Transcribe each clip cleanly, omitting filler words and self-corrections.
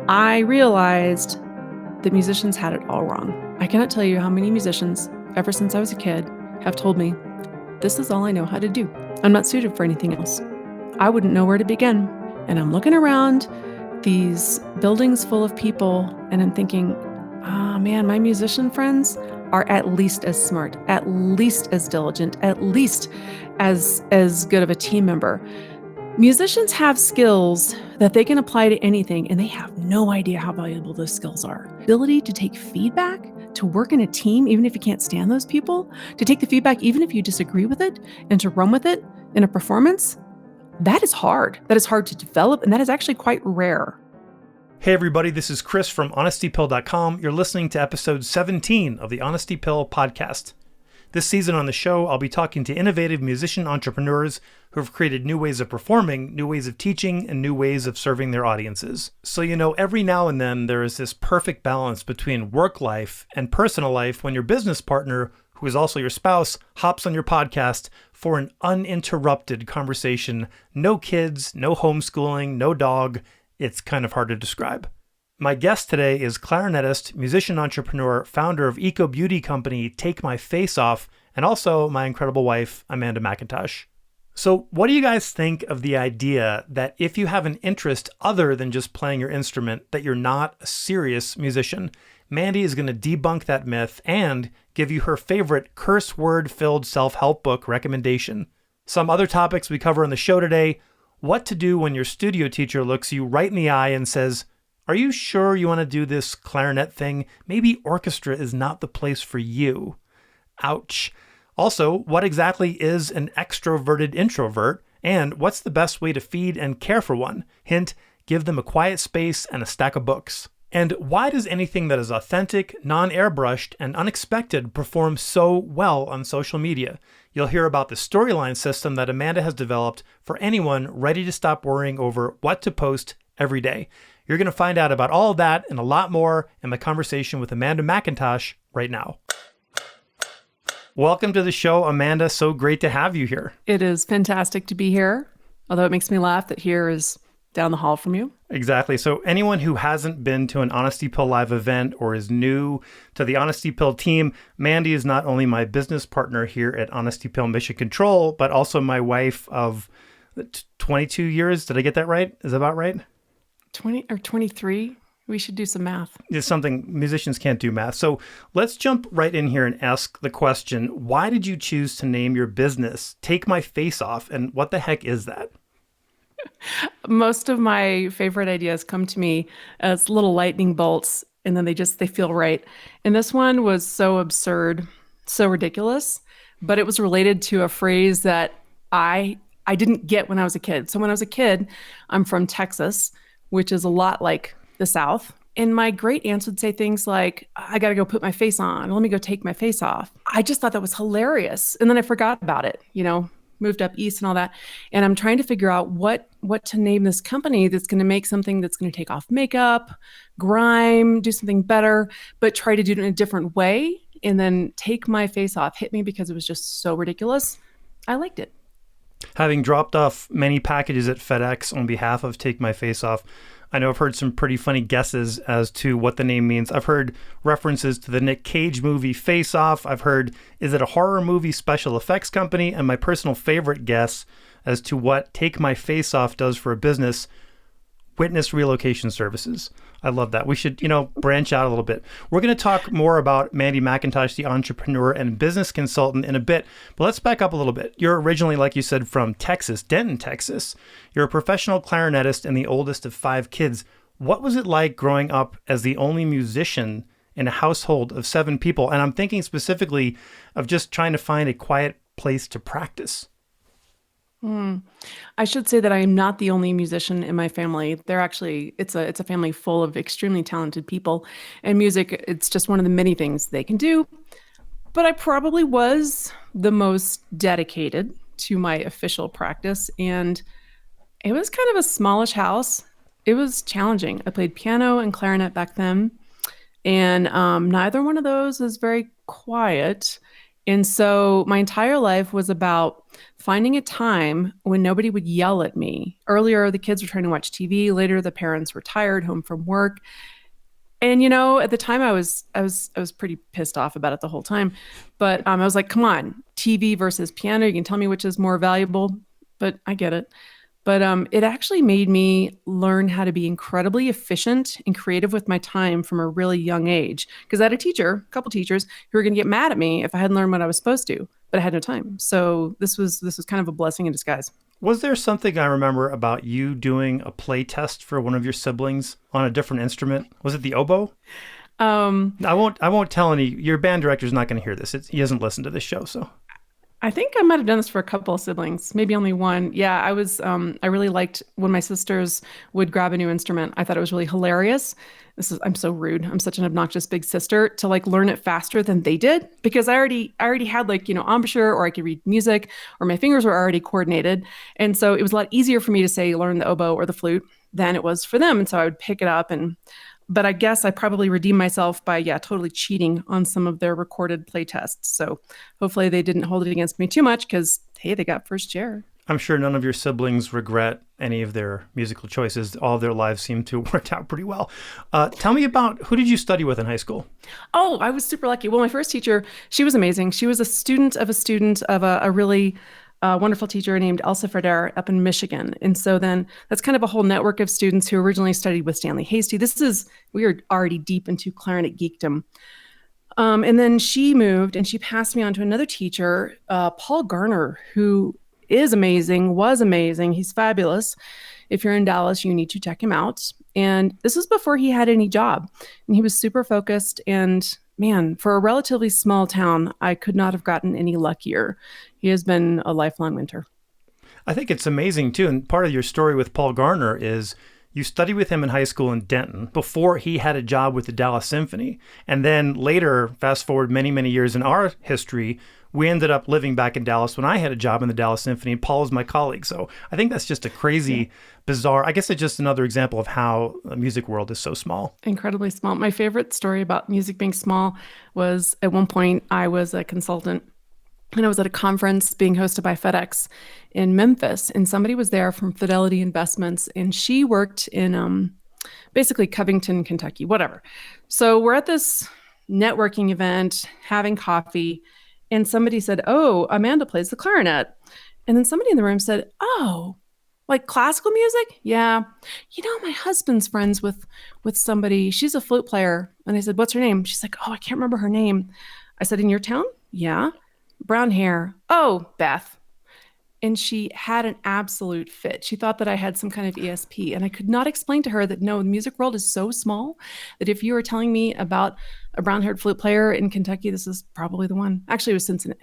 I realized that musicians had it all wrong. I cannot tell you how many musicians, ever since I was a kid, have told me, this is all I know how to do. I'm not suited for anything else. I wouldn't know where to begin. And I'm looking around these buildings full of people and I'm thinking, man, my musician friends are at least as smart, at least as diligent, at least as good of a team member. Musicians have skills that they can apply to anything, and they have no idea how valuable those skills are. Ability to take feedback, to work in a team, even if you can't stand those people, to take the feedback, even if you disagree with it, and to run with it in a performance, that is hard. That is hard to develop, and that is actually quite rare. Hey everybody, this is Chris from honestypill.com. You're listening to episode 17 of the Honesty Pill podcast. This season on the show, I'll be talking to innovative musician entrepreneurs who have created new ways of performing, new ways of teaching, and new ways of serving their audiences. So, every now and then there is this perfect balance between work life and personal life when your business partner, who is also your spouse, hops on your podcast for an uninterrupted conversation. No kids, no homeschooling, no dog. It's kind of hard to describe. My guest today is clarinetist, musician entrepreneur, founder of eco beauty company Take My Face Off, and also my incredible wife, Amanda McIntosh. So what do you guys think of the idea that if you have an interest other than just playing your instrument, that you're not a serious musician? Mandy is going to debunk that myth and give you her favorite curse word-filled self-help book recommendation. Some other topics we cover on the show today: what to do when your studio teacher looks you right in the eye and says, "Are you sure you want to do this clarinet thing? Maybe orchestra is not the place for you." Ouch. Also, what exactly is an extroverted introvert? And what's the best way to feed and care for one? Hint, give them a quiet space and a stack of books. And why does anything that is authentic, non-airbrushed, and unexpected perform so well on social media? You'll hear about the storyline system that Amanda has developed for anyone ready to stop worrying over what to post every day. You're going to find out about all of that and a lot more in my conversation with Amanda McIntosh right now. Welcome to the show, Amanda. So great to have you here. It is fantastic to be here, although it makes me laugh that here is down the hall from you. Exactly. So anyone who hasn't been to an Honesty Pill live event or is new to the Honesty Pill team, Mandy is not only my business partner here at Honesty Pill Mission Control, but also my wife of 22 years. Did I get that right? Is that about right? 20 or 23? We should do some math. It's something musicians can't do math. So let's jump right in here and ask the question, why did you choose to name your business Take My Face Off? And what the heck is that? Most of my favorite ideas come to me as little lightning bolts, and then they feel right. And this one was so absurd, so ridiculous, but it was related to a phrase that I didn't get when I was a kid. So when I was a kid, I'm from Texas, which is a lot like the South. And my great aunts would say things like, "I got to go put my face on. Let me go take my face off." I just thought that was hilarious. And then I forgot about it, moved up east and all that. And I'm trying to figure out what to name this company that's going to make something that's going to take off makeup, grime, do something better, but try to do it in a different way. And then Take My Face Off hit me because it was just so ridiculous. I liked it. Having dropped off many packages at FedEx on behalf of Take My Face Off, I know I've heard some pretty funny guesses as to what the name means. I've heard references to the Nick Cage movie Face Off. I've heard, is it a horror movie special effects company? And my personal favorite guess as to what Take My Face Off does for a business: witness relocation services. I love that. We should, branch out a little bit. We're going to talk more about Mandy McIntosh, the entrepreneur and business consultant, in a bit. But let's back up a little bit. You're originally, like you said, from Texas, Denton, Texas. You're a professional clarinetist and the oldest of 5 kids. What was it like growing up as the only musician in a household of 7 people? And I'm thinking specifically of just trying to find a quiet place to practice. I should say that I am not the only musician in my family. It's a family full of extremely talented people, and music, it's just one of the many things they can do. But I probably was the most dedicated to my official practice, and it was kind of a smallish house. It was challenging. I played piano and clarinet back then, and neither one of those is very quiet. And so my entire life was about finding a time when nobody would yell at me. Earlier, the kids were trying to watch TV. Later, the parents were tired, home from work. And at the time I was pretty pissed off about it the whole time. But I was like, come on, TV versus piano. You can tell me which is more valuable, but I get it. But it actually made me learn how to be incredibly efficient and creative with my time from a really young age. Because I had a couple teachers who were going to get mad at me if I hadn't learned what I was supposed to, but I had no time. So this was kind of a blessing in disguise. Was there something I remember about you doing a play test for one of your siblings on a different instrument? Was it the oboe? I won't tell any. Your band director's not going to hear this. He doesn't listen to this show, so. I think I might have done this for a couple of siblings, maybe only one. Yeah, I really liked when my sisters would grab a new instrument. I thought it was really hilarious. I'm so rude. I'm such an obnoxious big sister to learn it faster than they did because I already had embouchure, or I could read music, or my fingers were already coordinated. And so it was a lot easier for me to say, learn the oboe or the flute than it was for them. And so I would pick it up but I guess I probably redeemed myself by, totally cheating on some of their recorded play tests. So hopefully they didn't hold it against me too much because, hey, they got first chair. I'm sure none of your siblings regret any of their musical choices. All of their lives seem to have worked out pretty well. Tell me about, who did you study with in high school? Oh, I was super lucky. Well, my first teacher, she was amazing. She was a student of a really wonderful teacher named Elsa Ferrer up in Michigan. And so then that's kind of a whole network of students who originally studied with Stanley Hasty. We are already deep into clarinet geekdom. And then she moved and she passed me on to another teacher, Paul Garner, who is amazing, was amazing. He's fabulous. If you're in Dallas, you need to check him out. And this was before he had any job. And he was super focused. And man, for a relatively small town, I could not have gotten any luckier. He has been a lifelong mentor. I think it's amazing too. And part of your story with Paul Garner is you studied with him in high school in Denton before he had a job with the Dallas Symphony. And then later, fast forward many, many years in our history, we ended up living back in Dallas when I had a job in the Dallas Symphony, and Paul was my colleague. So I think that's just a crazy, bizarre, I guess it's just another example of how the music world is so small. Incredibly small. My favorite story about music being small was at one point I was a consultant and I was at a conference being hosted by FedEx in Memphis, and somebody was there from Fidelity Investments, and she worked in basically Covington, Kentucky, whatever. So we're at this networking event, having coffee, and somebody said, "Oh, Amanda plays the clarinet." And then somebody in the room said, "Oh, like classical music?" "Yeah. My husband's friends with somebody. She's a flute player." And I said, "What's her name?" She's like, "Oh, I can't remember her name." I said, "In your town?" "Yeah." "Brown hair." "Oh, Beth." And she had an absolute fit. She thought that I had some kind of ESP. And I could not explain to her that, no, the music world is so small that if you were telling me about a brown-haired flute player in Kentucky, this is probably the one. Actually, it was Cincinnati.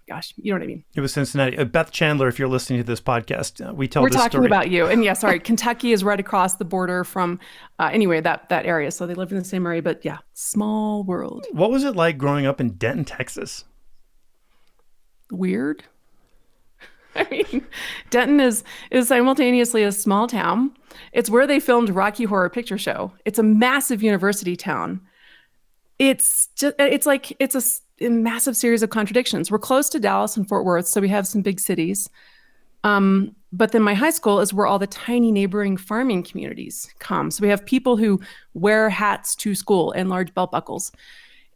Gosh, you know what I mean. It was Cincinnati. Beth Chandler, if you're listening to this podcast, we're this talking story about you. And sorry, Kentucky is right across the border from, that area. So they live in the same area. But small world. What was it like growing up in Denton, Texas? Weird. I mean, Denton is simultaneously a small town. It's where they filmed Rocky Horror Picture Show. It's a massive university town. It's a massive series of contradictions. We're close to Dallas and Fort Worth, so we have some big cities. But then my high school is where all the tiny neighboring farming communities come. So we have people who wear hats to school and large belt buckles.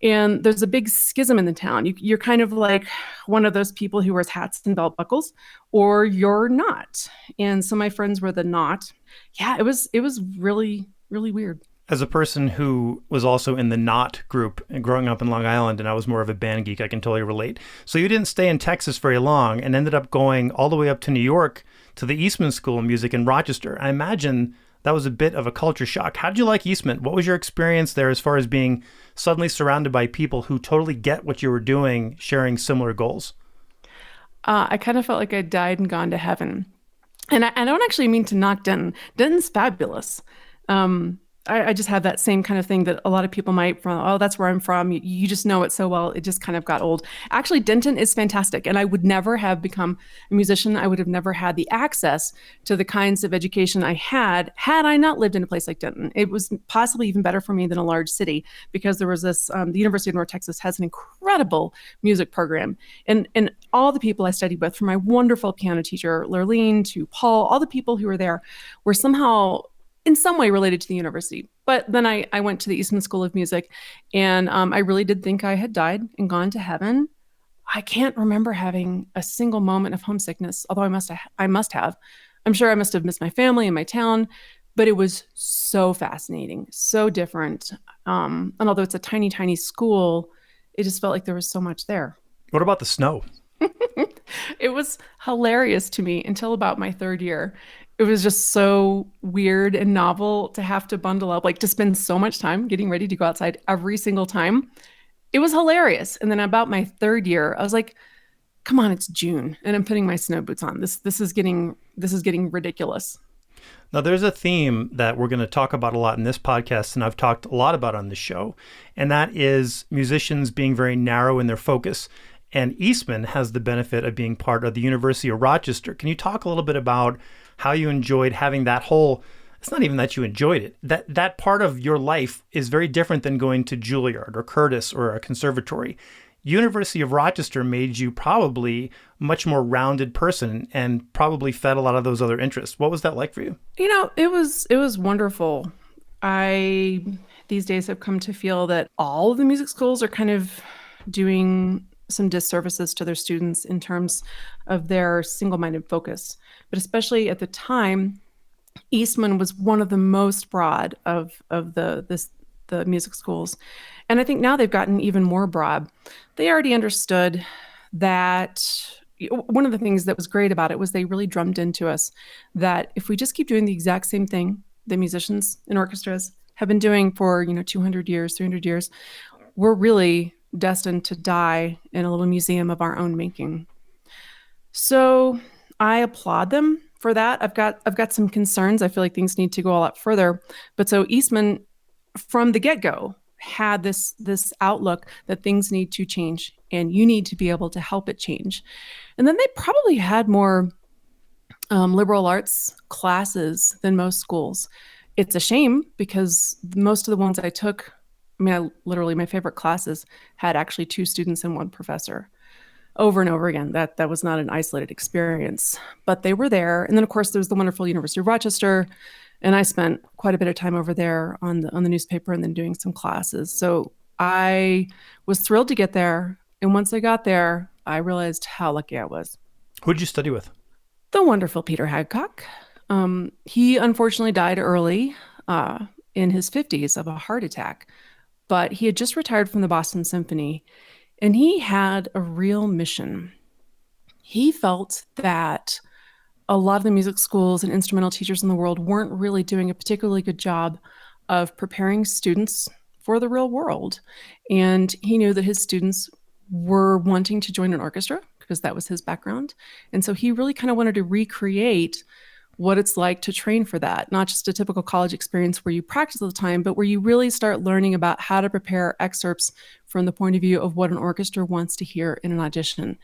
And there's a big schism in the town. You're kind of like one of those people who wears hats and belt buckles, or you're not. And so my friends were the not. Yeah, it was really, really weird. As a person who was also in the not group and growing up in Long Island, and I was more of a band geek, I can totally relate. So you didn't stay in Texas very long and ended up going all the way up to New York to the Eastman School of Music in Rochester. I imagine that was a bit of a culture shock. How did you like Eastman? What was your experience there as far as being suddenly surrounded by people who totally get what you were doing, sharing similar goals? I kind of felt like I died and gone to heaven. And I don't actually mean to knock Denton. Denton's fabulous. I just have that same kind of thing that a lot of people might from, oh, that's where I'm from. You just know it so well. It just kind of got old. Actually, Denton is fantastic. And I would never have become a musician. I would have never had the access to the kinds of education I had I not lived in a place like Denton. It was possibly even better for me than a large city because there was this, the University of North Texas has an incredible music program. And all the people I studied with, from my wonderful piano teacher, Lurleen, to Paul, all the people who were there were somehow in some way related to the university. But then I went to the Eastman School of Music, and I really did think I had died and gone to heaven. I can't remember having a single moment of homesickness, although I must have. I'm sure I must have missed my family and my town, but it was so fascinating, so different. And although it's a tiny, tiny school, it just felt like there was so much there. What about the snow? It was hilarious to me until about my third year. It was just so weird and novel to have to bundle up, like to spend so much time getting ready to go outside every single time. It was hilarious. And then about my third year, I was like, come on, it's June and I'm putting my snow boots on. This is getting ridiculous. Now, there's a theme that we're going to talk about a lot in this podcast, and I've talked a lot about on this show, and that is musicians being very narrow in their focus. And Eastman has the benefit of being part of the University of Rochester. Can you talk a little bit about how you enjoyed having that whole, it's not even that you enjoyed it, that part of your life is very different than going to Juilliard or Curtis or a conservatory. University of Rochester made you probably a much more rounded person and probably fed a lot of those other interests. What was that like for you? It was wonderful. I these days have come to feel that all of the music schools are kind of doing some disservices to their students in terms of their single-minded focus. But especially at the time, Eastman was one of the most broad of the music schools. And I think now they've gotten even more broad. They already understood that one of the things that was great about it was they really drummed into us that if we just keep doing the exact same thing that musicians and orchestras have been doing for 200 years, 300 years, we're really destined to die in a little museum of our own making. So I applaud them for that. I've got some concerns. I feel like things need to go a lot further. But so Eastman, from the get-go, had this outlook that things need to change and you need to be able to help it change. And then they probably had more liberal arts classes than most schools. It's a shame because most of the ones I took, literally my favorite classes had actually 2 students and 1 professor over and over again. That was not an isolated experience, but they were there. And then of course there was the wonderful University of Rochester, and I spent quite a bit of time over there on the newspaper and then doing some classes. So I was thrilled to get there. And once I got there, I realized how lucky I was. Who'd you study with? The wonderful Peter Hadcock. He unfortunately died early in his 50s of a heart attack, but he had just retired from the Boston Symphony, and he had a real mission. He felt that a lot of the music schools and instrumental teachers in the world weren't really doing a particularly good job of preparing students for the real world. And he knew that his students were wanting to join an orchestra because that was his background. And so he really kind of wanted to recreate what it's like to train for that, not just a typical college experience where you practice all the time, but where you really start learning about how to prepare excerpts from the point of view of what an orchestra wants to hear in an audition.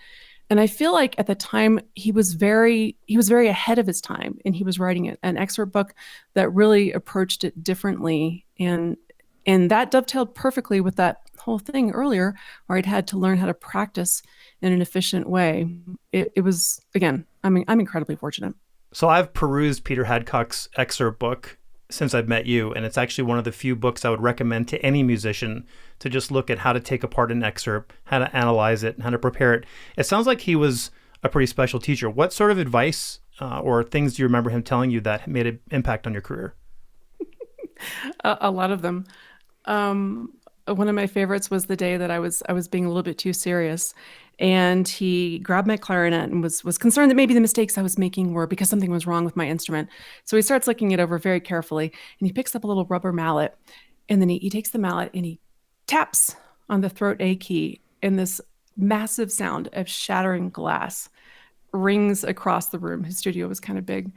And I feel like at the time he was very ahead of his time, and he was writing an excerpt book that really approached it differently. And that dovetailed perfectly with that whole thing earlier where I'd had to learn how to practice in an efficient way. It was, again, I'm incredibly fortunate. So I've perused Peter Hadcock's excerpt book since I've met you, and it's actually one of the few books I would recommend to any musician to just look at how to take apart an excerpt, how to analyze it, and how to prepare it. It sounds like he was a pretty special teacher. What sort of advice or things do you remember him telling you that made an impact on your career? A lot of them. One of my favorites was the day that I was being a little bit too serious, and he grabbed my clarinet and was concerned that maybe the mistakes I was making were because something was wrong with my instrument. So he starts looking it over very carefully, and he picks up a little rubber mallet, and then he takes the mallet and he taps on the throat A key, and this massive sound of shattering glass rings across the room. His studio was kind of big.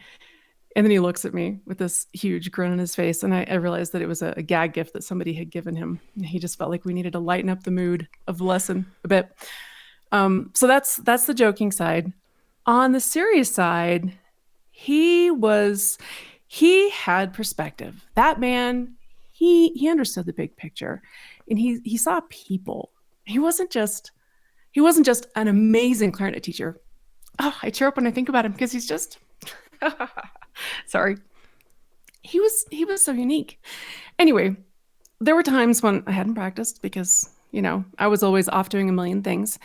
And then he looks at me with this huge grin on his face. And I realized that it was a gag gift that somebody had given him. He just felt like we needed to lighten up the mood of the lesson a bit. So that's the joking side. On the serious side, he had perspective. That man, he understood the big picture, and he saw people. He wasn't just an amazing clarinet teacher. Oh, I tear up when I think about him because he's just sorry. He was so unique. Anyway, there were times when I hadn't practiced because, I was always off doing a million things.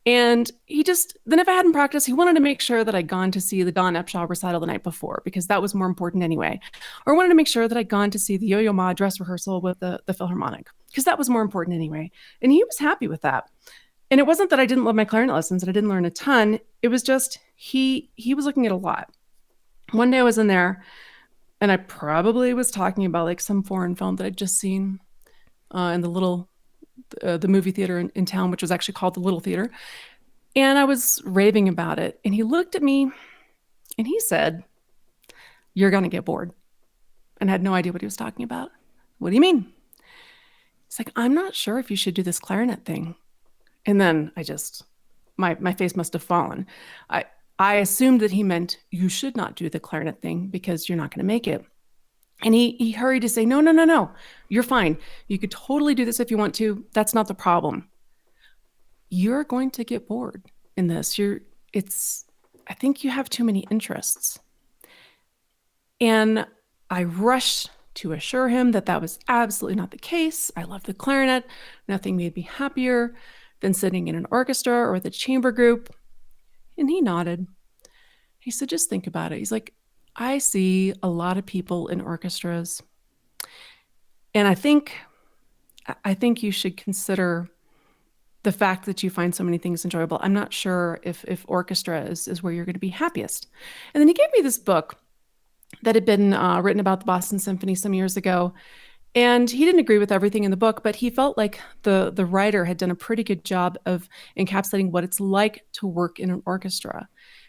And then if I hadn't practiced, he wanted to make sure that I'd gone to see the Don Epshaw recital the night before, because that was more important anyway. Or wanted to make sure that I'd gone to see the Yo-Yo Ma dress rehearsal with the Philharmonic, because that was more important anyway. And he was happy with that. And it wasn't that I didn't love my clarinet lessons and I didn't learn a ton. It was just, he was looking at a lot. One day I was in there and I probably was talking about like some foreign film that I'd just seen in the movie theater in town, which was actually called the Little Theater. And I was raving about it. And he looked at me and he said, "You're going to get bored." And I had no idea what he was talking about. "What do you mean?" He's like, "I'm not sure if you should do this clarinet thing." And then my face must have fallen. I assumed that he meant you should not do the clarinet thing because you're not going to make it. And he hurried to say, no, you're fine. You could totally do this if you want to. That's not the problem. You're going to get bored in this. I think you have too many interests. And I rushed to assure him that was absolutely not the case. I love the clarinet. Nothing made me happier than sitting in an orchestra or the chamber group. And he nodded. He said, "Just think about it." He's like, "I see a lot of people in orchestras. And I think you should consider the fact that you find so many things enjoyable. I'm not sure if orchestra is where you're going to be happiest." And then he gave me this book that had been written about the Boston Symphony some years ago. And he didn't agree with everything in the book, but he felt like the writer had done a pretty good job of encapsulating what it's like to work in an orchestra.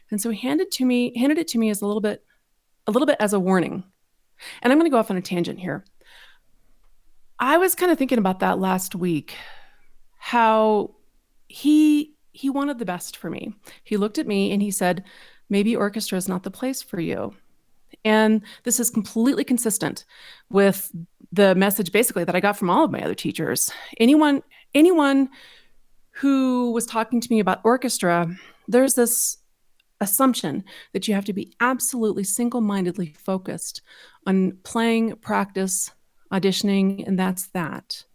And so he handed it to me as a little bit as a warning. And I'm going to go off on a tangent here. I was kind of thinking about that last week, how he wanted the best for me. He looked at me and he said, "Maybe orchestra is not the place for you." And this is completely consistent with the message basically that I got from all of my other teachers. Anyone who was talking to me about orchestra, there's this assumption that you have to be absolutely single-mindedly focused on playing, practice, auditioning, and that's that.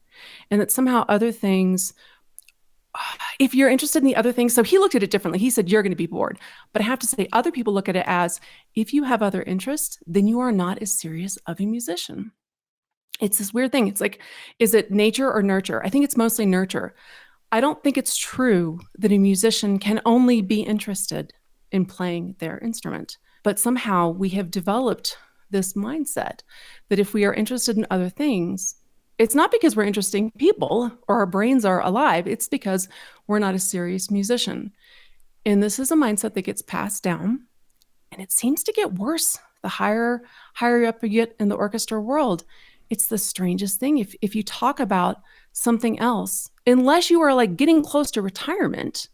And that somehow other things, if you're interested in the other things, so he looked at it differently. He said, "You're going to be bored." But I have to say, other people look at it as, if you have other interests, then you are not as serious of a musician. It's this weird thing. It's like, is it nature or nurture? I think it's mostly nurture. I don't think it's true that a musician can only be interested in playing their instrument. But somehow we have developed this mindset that if we are interested in other things, it's not because we're interesting people or our brains are alive. It's because we're not a serious musician. And this is a mindset that gets passed down, and it seems to get worse the higher up you get in the orchestra world. It's the strangest thing. If you talk about something else, unless you are like getting close to retirement,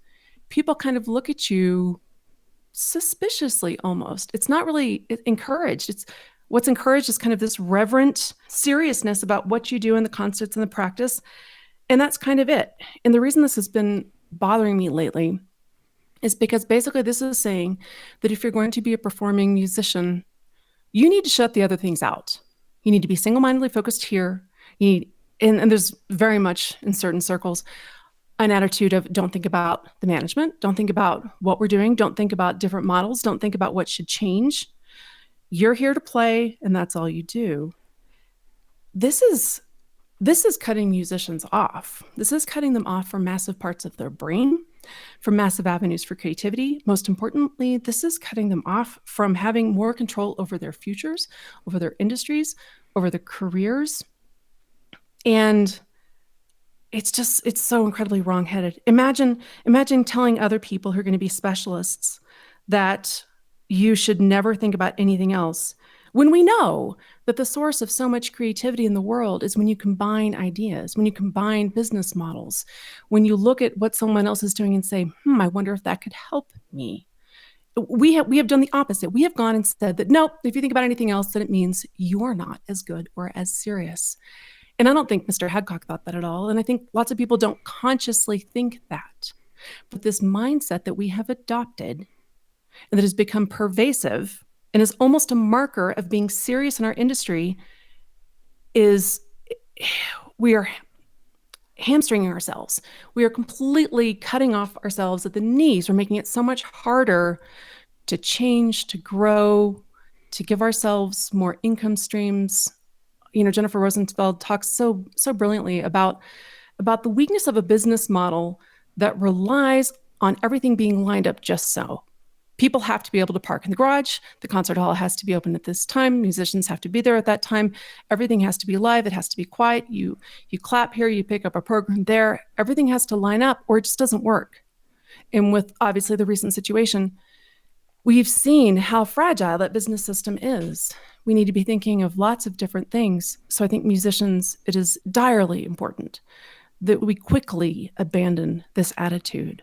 people kind of look at you suspiciously almost. It's not really encouraged. What's encouraged is kind of this reverent seriousness about what you do in the concerts and the practice. And that's kind of it. And the reason this has been bothering me lately is because basically this is saying that if you're going to be a performing musician, you need to shut the other things out. You need to be single-mindedly focused here. And there's very much in certain circles an attitude of don't think about the management, don't think about what we're doing, don't think about different models, don't think about what should change. You're here to play, and that's all you do. This is cutting musicians off. This is cutting them off from massive parts of their brain, from massive avenues for creativity. Most importantly, this is cutting them off from having more control over their futures, over their industries, over their careers. And it's so incredibly wrong-headed. Imagine telling other people who are going to be specialists that you should never think about anything else. When we know that the source of so much creativity in the world is when you combine ideas, when you combine business models, when you look at what someone else is doing and say, I wonder if that could help me. We have done the opposite. We have gone and said that, nope, if you think about anything else, then it means you're not as good or as serious. And I don't think Mr. Hadcock thought that at all. And I think lots of people don't consciously think that. But this mindset that we have adopted and that has become pervasive and is almost a marker of being serious in our industry is we are hamstringing ourselves. We are completely cutting off ourselves at the knees. We're making it so much harder to change, to grow, to give ourselves more income streams. Jennifer Rosenfeld talks so brilliantly about the weakness of a business model that relies on everything being lined up just so. People have to be able to park in the garage. The concert hall has to be open at this time. Musicians have to be there at that time. Everything has to be live. It has to be quiet. You clap here, you pick up a program there. Everything has to line up or it just doesn't work. And with obviously the recent situation, we've seen how fragile that business system is. We need to be thinking of lots of different things. So I think musicians, it is direly important that we quickly abandon this attitude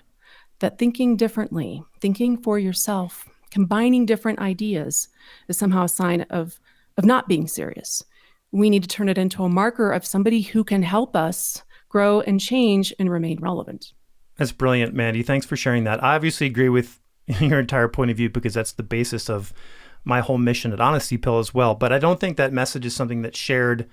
that thinking differently, thinking for yourself, combining different ideas is somehow a sign of not being serious. We need to turn it into a marker of somebody who can help us grow and change and remain relevant. That's brilliant, Mandy. Thanks for sharing that. I obviously agree with your entire point of view because that's the basis of my whole mission at Honesty Pill as well. But I don't think that message is something that's shared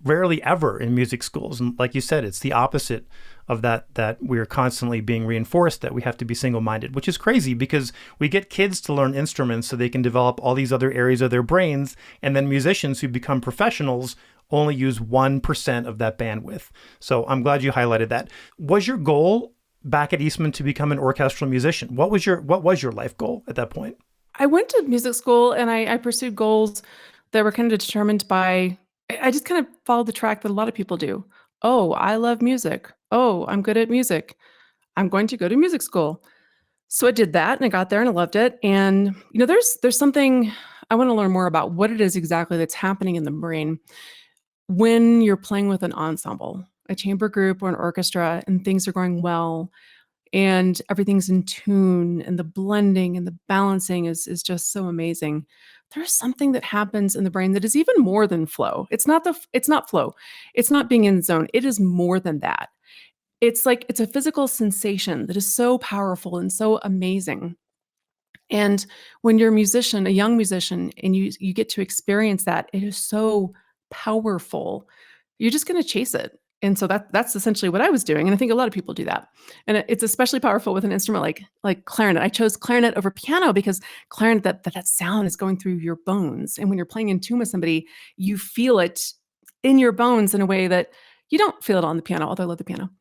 rarely ever in music schools. And like you said, it's the opposite of that we're constantly being reinforced that we have to be single-minded, which is crazy because we get kids to learn instruments so they can develop all these other areas of their brains. And then musicians who become professionals only use 1% of that bandwidth. So I'm glad you highlighted that. Was your goal back at Eastman to become an orchestral musician? What was your life goal at that point? I went to music school and I pursued goals that were kind of determined by, I just kind of followed the track that a lot of people do. Oh, I love music. Oh, I'm good at music. I'm going to go to music school. So I did that and I got there and I loved it. And there's something I want to learn more about what it is exactly that's happening in the brain when you're playing with an ensemble, a chamber group or an orchestra, and things are going well and everything's in tune and the blending and the balancing is just so amazing. There's something that happens in the brain that is even more than flow. It's not flow. It's not being in the zone. It is more than that. It's a physical sensation that is so powerful and so amazing. And when you're a musician, a young musician, and you get to experience that, it is so powerful. You're just going to chase it. And so that's essentially what I was doing. And I think a lot of people do that. And it's especially powerful with an instrument like clarinet. I chose clarinet over piano because clarinet, that sound is going through your bones. And when you're playing in tune with somebody, you feel it in your bones in a way that you don't feel it on the piano, although I love the piano.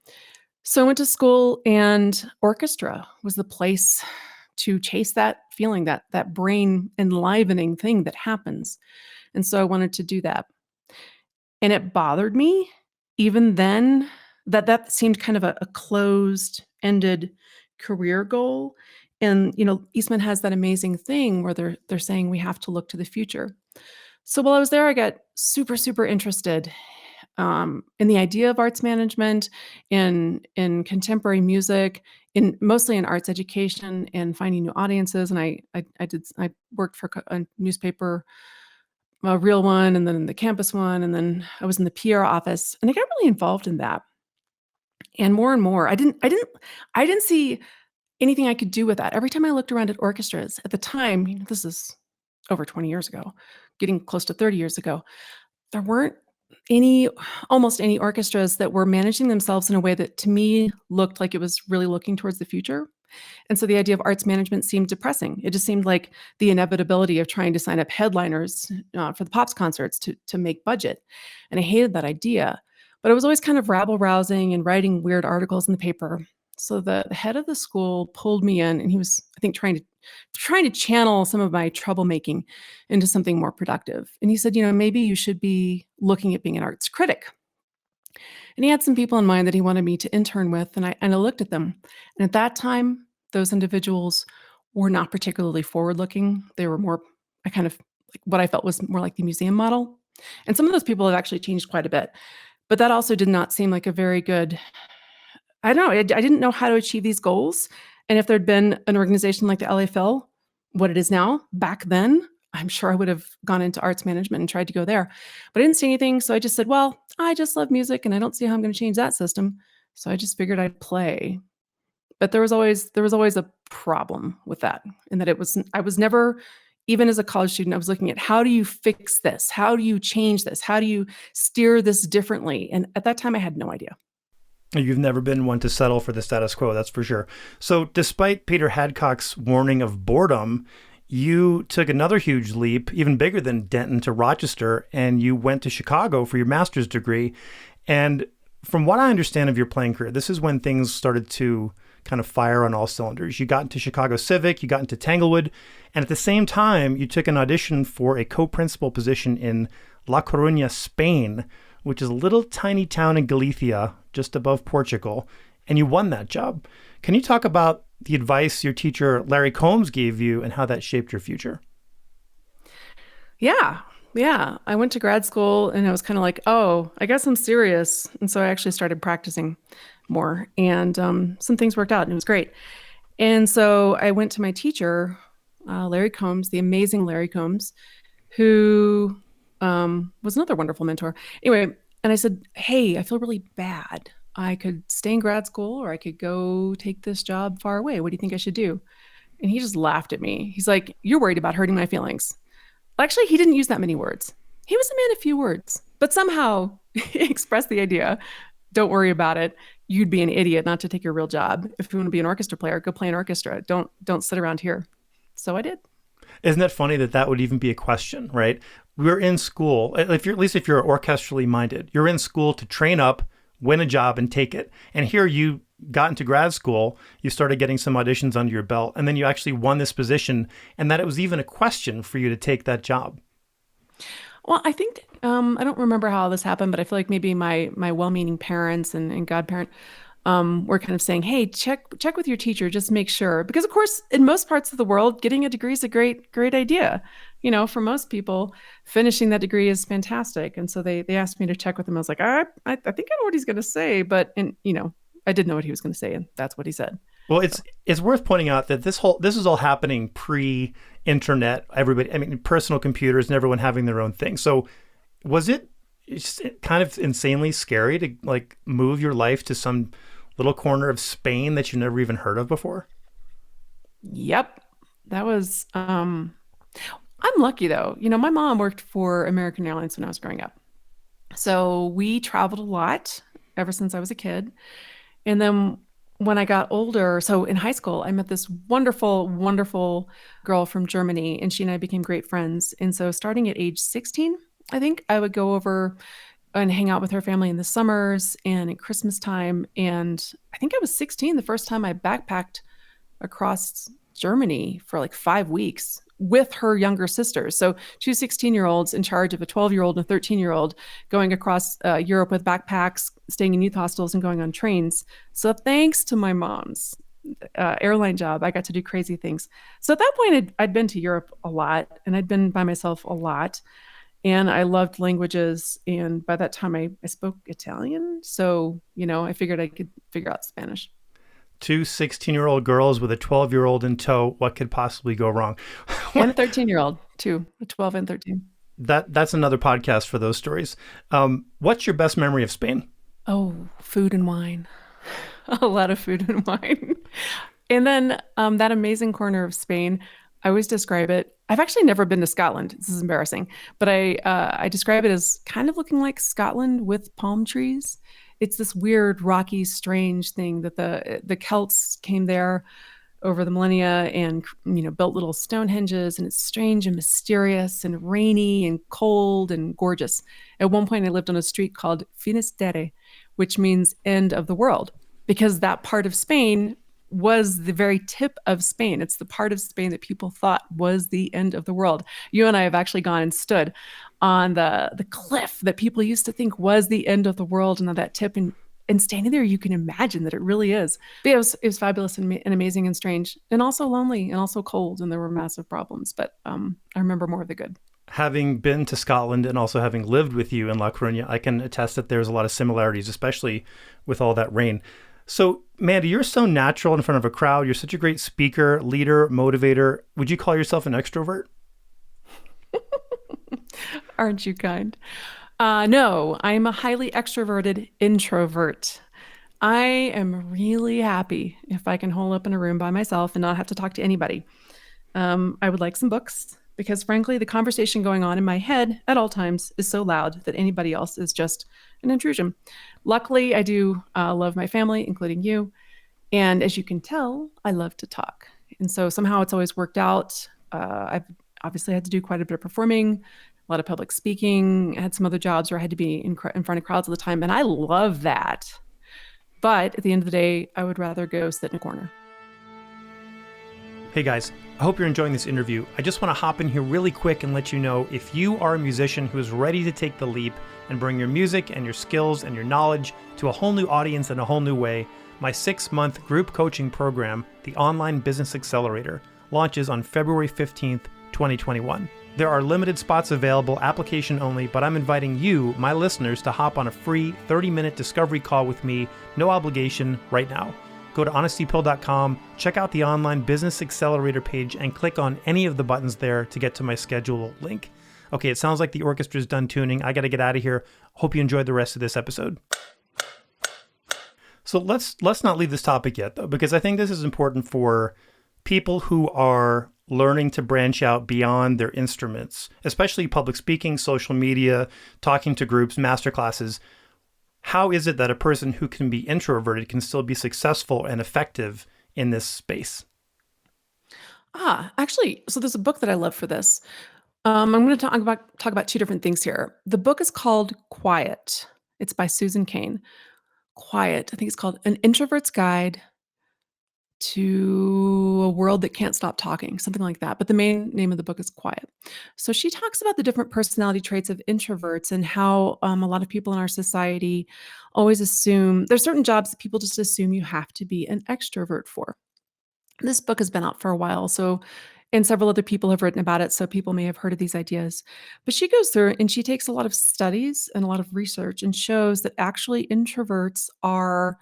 So I went to school and orchestra was the place to chase that feeling, that brain enlivening thing that happens. And so I wanted to do that. And it bothered me even then that seemed kind of a closed-ended career goal. And, Eastman has that amazing thing where they're saying we have to look to the future. So while I was there, I got super, super interested in the idea of arts management, in contemporary music, mostly in arts education and finding new audiences. And I worked for a newspaper, a real one, and then the campus one, and then I was in the PR office, and I got really involved in that. And more, I didn't see anything I could do with that. Every time I looked around at orchestras at the time, this is over 20 years ago, getting close to 30 years ago, there weren't almost any orchestras that were managing themselves in a way that to me looked like it was really looking towards the future. And so the idea of arts management seemed depressing. It just seemed like the inevitability of trying to sign up headliners for the Pops concerts to make budget. And I hated that idea. But I was always kind of rabble-rousing and writing weird articles in the paper. So the head of the school pulled me in, and he was, I think, trying to channel some of my troublemaking into something more productive. And he said, maybe you should be looking at being an arts critic. And he had some people in mind that he wanted me to intern with, and I looked at them. And at that time, those individuals were not particularly forward-looking. They were more I kind of like what I felt was more like the museum model. And some of those people have actually changed quite a bit. But that also did not seem like a very good I don't know, I didn't know how to achieve these goals, and if there'd been an organization like the LAFL, what it is now, back then, I'm sure I would have gone into arts management and tried to go there. But I didn't see anything, so I just said, "Well, I just love music, and I don't see how I'm gonna change that system." So I just figured I'd play. But there was always a problem with that, and that it was I was never even as a college student, I was looking at how do you fix this? How do you change this? How do you steer this differently? And at that time, I had no idea. You've never been one to settle for the status quo, that's for sure. So, despite Peter Hadcock's warning of boredom, you took another huge leap, even bigger than Denton, to Rochester, and you went to Chicago for your master's degree. And from what I understand of your playing career, this is when things started to kind of fire on all cylinders. You got into Chicago Civic, you got into Tanglewood, and at the same time, you took an audition for a co-principal position in La Coruña, Spain, which is a little tiny town in Galicia, just above Portugal, and you won that job. Can you talk about the advice your teacher, Larry Combs, gave you and how that shaped your future? Yeah. Yeah. I went to grad school and I was kind of like, oh, I guess I'm serious. And so I actually started practicing more and some things worked out and it was great. And so I went to my teacher, Larry Combs, the amazing Larry Combs, who was another wonderful mentor. Anyway, and I said, hey, I feel really bad. I could stay in grad school or I could go take this job far away. What do you think I should do? And he just laughed at me. He's like, you're worried about hurting my feelings. Actually, he didn't use that many words. He was a man of few words, but somehow he expressed the idea, don't worry about it. You'd be an idiot not to take your real job. If you want to be an orchestra player, go play an orchestra. Don't sit around here. So I did. Isn't that funny that that would even be a question, right? We're in school, if you're, at least if you're orchestrally minded, you're in school to train up, win a job, and take it. And here you got into grad school, you started getting some auditions under your belt, and then you actually won this position, and that it was even a question for you to take that job. Well, I think I don't remember how this happened, but I feel like maybe my well-meaning parents and godparent were kind of saying, "Hey, check with your teacher, just make sure." Because of course, in most parts of the world, getting a degree is a great idea. You know, for most people, finishing that degree is fantastic. And so they asked me to check with him. I was like, I think I know what he's going to say, but I did know what he was going to say, and that's what he said. Well, it's worth pointing out that this is all happening pre-internet. Everybody, I mean, personal computers and everyone having their own thing. So, was it just kind of insanely scary to like move your life to some little corner of Spain that you never even heard of before? Yep, that was. I'm lucky though. You know, my mom worked for American Airlines when I was growing up, so we traveled a lot ever since I was a kid. And then when I got older, so in high school, I met this wonderful, wonderful girl from Germany, and she and I became great friends. And so starting at age 16, I think I would go over and hang out with her family in the summers and at Christmas time. And I think I was 16 the first time I backpacked across Germany for like 5 weeks with her younger sisters. So two 16-year-olds in charge of a 12-year-old and a 13-year-old going across Europe with backpacks, staying in youth hostels and going on trains. So thanks to my mom's airline job, I got to do crazy things. So at that point, I'd been to Europe a lot and I'd been by myself a lot. And I loved languages. And by that time, I spoke Italian. So, I figured I could figure out Spanish. Two 16-year-old girls with a 12-year-old in tow. What could possibly go wrong? And a 13-year-old, too, a 12 and 13. That's another podcast for those stories. What's your best memory of Spain? Oh, food and wine. A lot of food and wine. And then that amazing corner of Spain, I always describe it. I've actually never been to Scotland. This is embarrassing. But I describe it as kind of looking like Scotland with palm trees. It's this weird, rocky, strange thing that the Celts came there over the millennia and built little Stonehenges, and it's strange and mysterious and rainy and cold and gorgeous. At one point, I lived on a street called Finisterre, which means end of the world, because that part of Spain was the very tip of Spain. It's the part of Spain that people thought was the end of the world. You and I have actually gone and stood on the cliff that people used to think was the end of the world, and on that tip, and And standing there, you can imagine that it really is. But it was fabulous and amazing and strange, and also lonely and also cold. And there were massive problems. But I remember more of the good. Having been to Scotland and also having lived with you in La Coruña, I can attest that there's a lot of similarities, especially with all that rain. So, Mandy, you're so natural in front of a crowd. You're such a great speaker, leader, motivator. Would you call yourself an extrovert? Aren't you kind? No, I'm a highly extroverted introvert. I am really happy if I can hole up in a room by myself and not have to talk to anybody. I would like some books because, frankly, the conversation going on in my head at all times is so loud that anybody else is just an intrusion. Luckily, I do love my family, including you. And as you can tell, I love to talk. And so somehow it's always worked out. I've obviously had to do quite a bit of performing, a lot of public speaking. I had some other jobs where I had to be in front of crowds all the time. And I love that. But at the end of the day, I would rather go sit in a corner. Hey guys, I hope you're enjoying this interview. I just want to hop in here really quick and let you know if you are a musician who is ready to take the leap and bring your music and your skills and your knowledge to a whole new audience in a whole new way, my 6-month group coaching program, the Online Business Accelerator, launches on February 15th, 2021. There are limited spots available, application only, but I'm inviting you, my listeners, to hop on a free 30-minute discovery call with me, no obligation, right now. Go to honestypill.com, check out the Online Business Accelerator page, and click on any of the buttons there to get to my schedule link. Okay, it sounds like the orchestra's done tuning. I got to get out of here. Hope you enjoyed the rest of this episode. So let's not leave this topic yet, though, because I think this is important for people who are learning to branch out beyond their instruments, especially public speaking, social media, talking to groups, masterclasses. How is it that a person who can be introverted can still be successful and effective in this space? Actually, so there's a book that I love for this. I'm going to talk about two different things here. The book is called Quiet. It's by Susan Cain. Quiet. I think it's called An Introvert's Guide to a World That Can't Stop Talking, something like that. But the main name of the book is Quiet. So she talks about the different personality traits of introverts and how a lot of people in our society always assume there's certain jobs that people just assume you have to be an extrovert for. This book has been out for a while, and several other people have written about it, so people may have heard of these ideas. But she goes through and she takes a lot of studies and a lot of research and shows that actually introverts are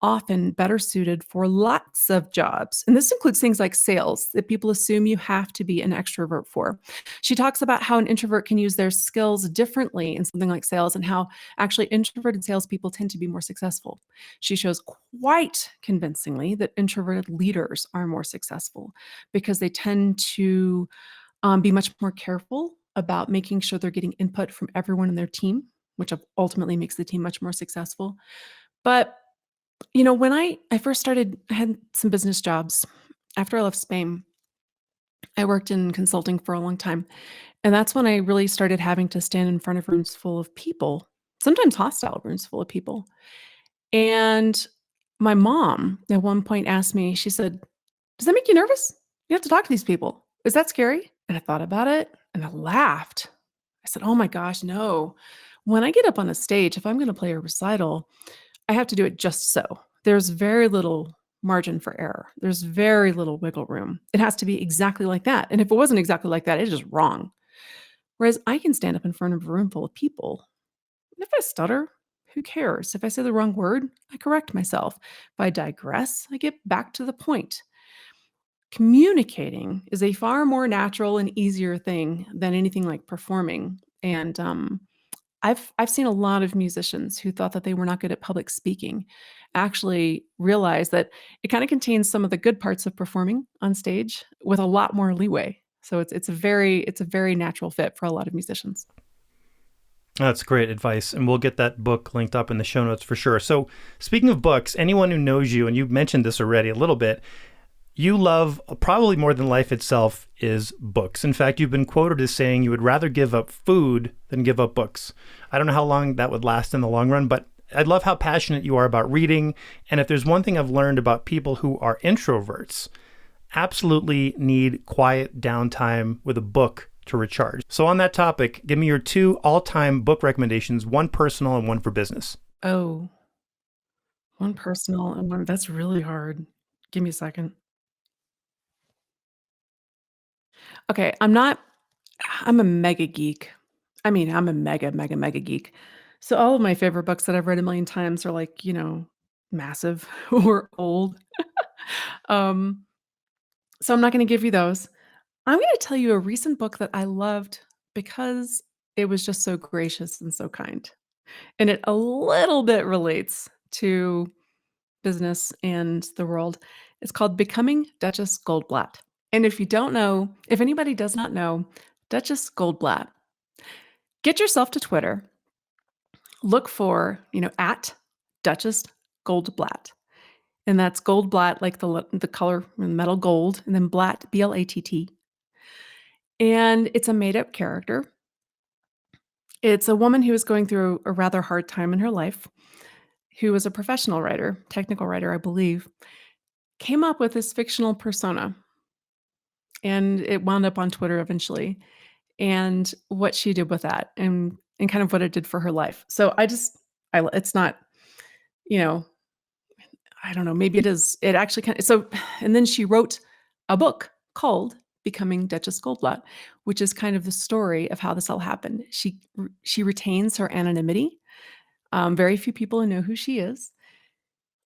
often better suited for lots of jobs. And this includes things like sales that people assume you have to be an extrovert for. She talks about how an introvert can use their skills differently in something like sales and how actually introverted salespeople tend to be more successful. She shows quite convincingly that introverted leaders are more successful because they tend to be much more careful about making sure they're getting input from everyone in their team, which ultimately makes the team much more successful. But when I first started, I had some business jobs. After I left Spain, I worked in consulting for a long time. And that's when I really started having to stand in front of rooms full of people, sometimes hostile rooms full of people. And my mom at one point asked me, she said, "Does that make you nervous? You have to talk to these people. Is that scary?" And I thought about it and I laughed. I said, "Oh my gosh, no. When I get up on a stage, if I'm going to play a recital, I have to do it just so. There's very little margin for error. There's very little wiggle room. It has to be exactly like that. And if it wasn't exactly like that, it's just wrong. Whereas I can stand up in front of a room full of people. And if I stutter, who cares? If I say the wrong word, I correct myself. If I digress, I get back to the point. Communicating is a far more natural and easier thing than anything like performing. And I've seen a lot of musicians who thought that they were not good at public speaking actually realize that it kind of contains some of the good parts of performing on stage with a lot more leeway. So it's a very natural fit for a lot of musicians. That's great advice. And we'll get that book linked up in the show notes for sure. So speaking of books, anyone who knows you, and you've mentioned this already a little bit, you love, probably more than life itself, is books. In fact, you've been quoted as saying you would rather give up food than give up books. I don't know how long that would last in the long run, but I love how passionate you are about reading. And if there's one thing I've learned about people who are introverts, absolutely need quiet downtime with a book to recharge. So on that topic, give me your 2 all-time book recommendations, one personal and one for business. Oh, One personal and one that's really hard. Give me a second. Okay, I'm a mega geek. I mean, I'm a mega, mega, mega geek. So all of my favorite books that I've read a million times are like, massive or old. Um, so I'm not gonna give you those. I'm gonna tell you a recent book that I loved because it was just so gracious and so kind. And it a little bit relates to business and the world. It's called Becoming Duchess Goldblatt. And if anybody does not know Duchess Goldblatt, get yourself to Twitter, look for, at Duchess Goldblatt. And that's Goldblatt, like the color metal gold, and then Blatt, Blatt. And it's a made up character. It's a woman who is going through a rather hard time in her life, who was a professional writer, technical writer, I believe, came up with this fictional persona, and it wound up on Twitter eventually, and what she did with that and kind of what it did for her life. So it's not, you know, I don't know, maybe it is, it actually kind of, so, and then she wrote a book called Becoming Duchess Goldblatt, which is kind of the story of how this all happened. She retains her anonymity. Very few people know who she is.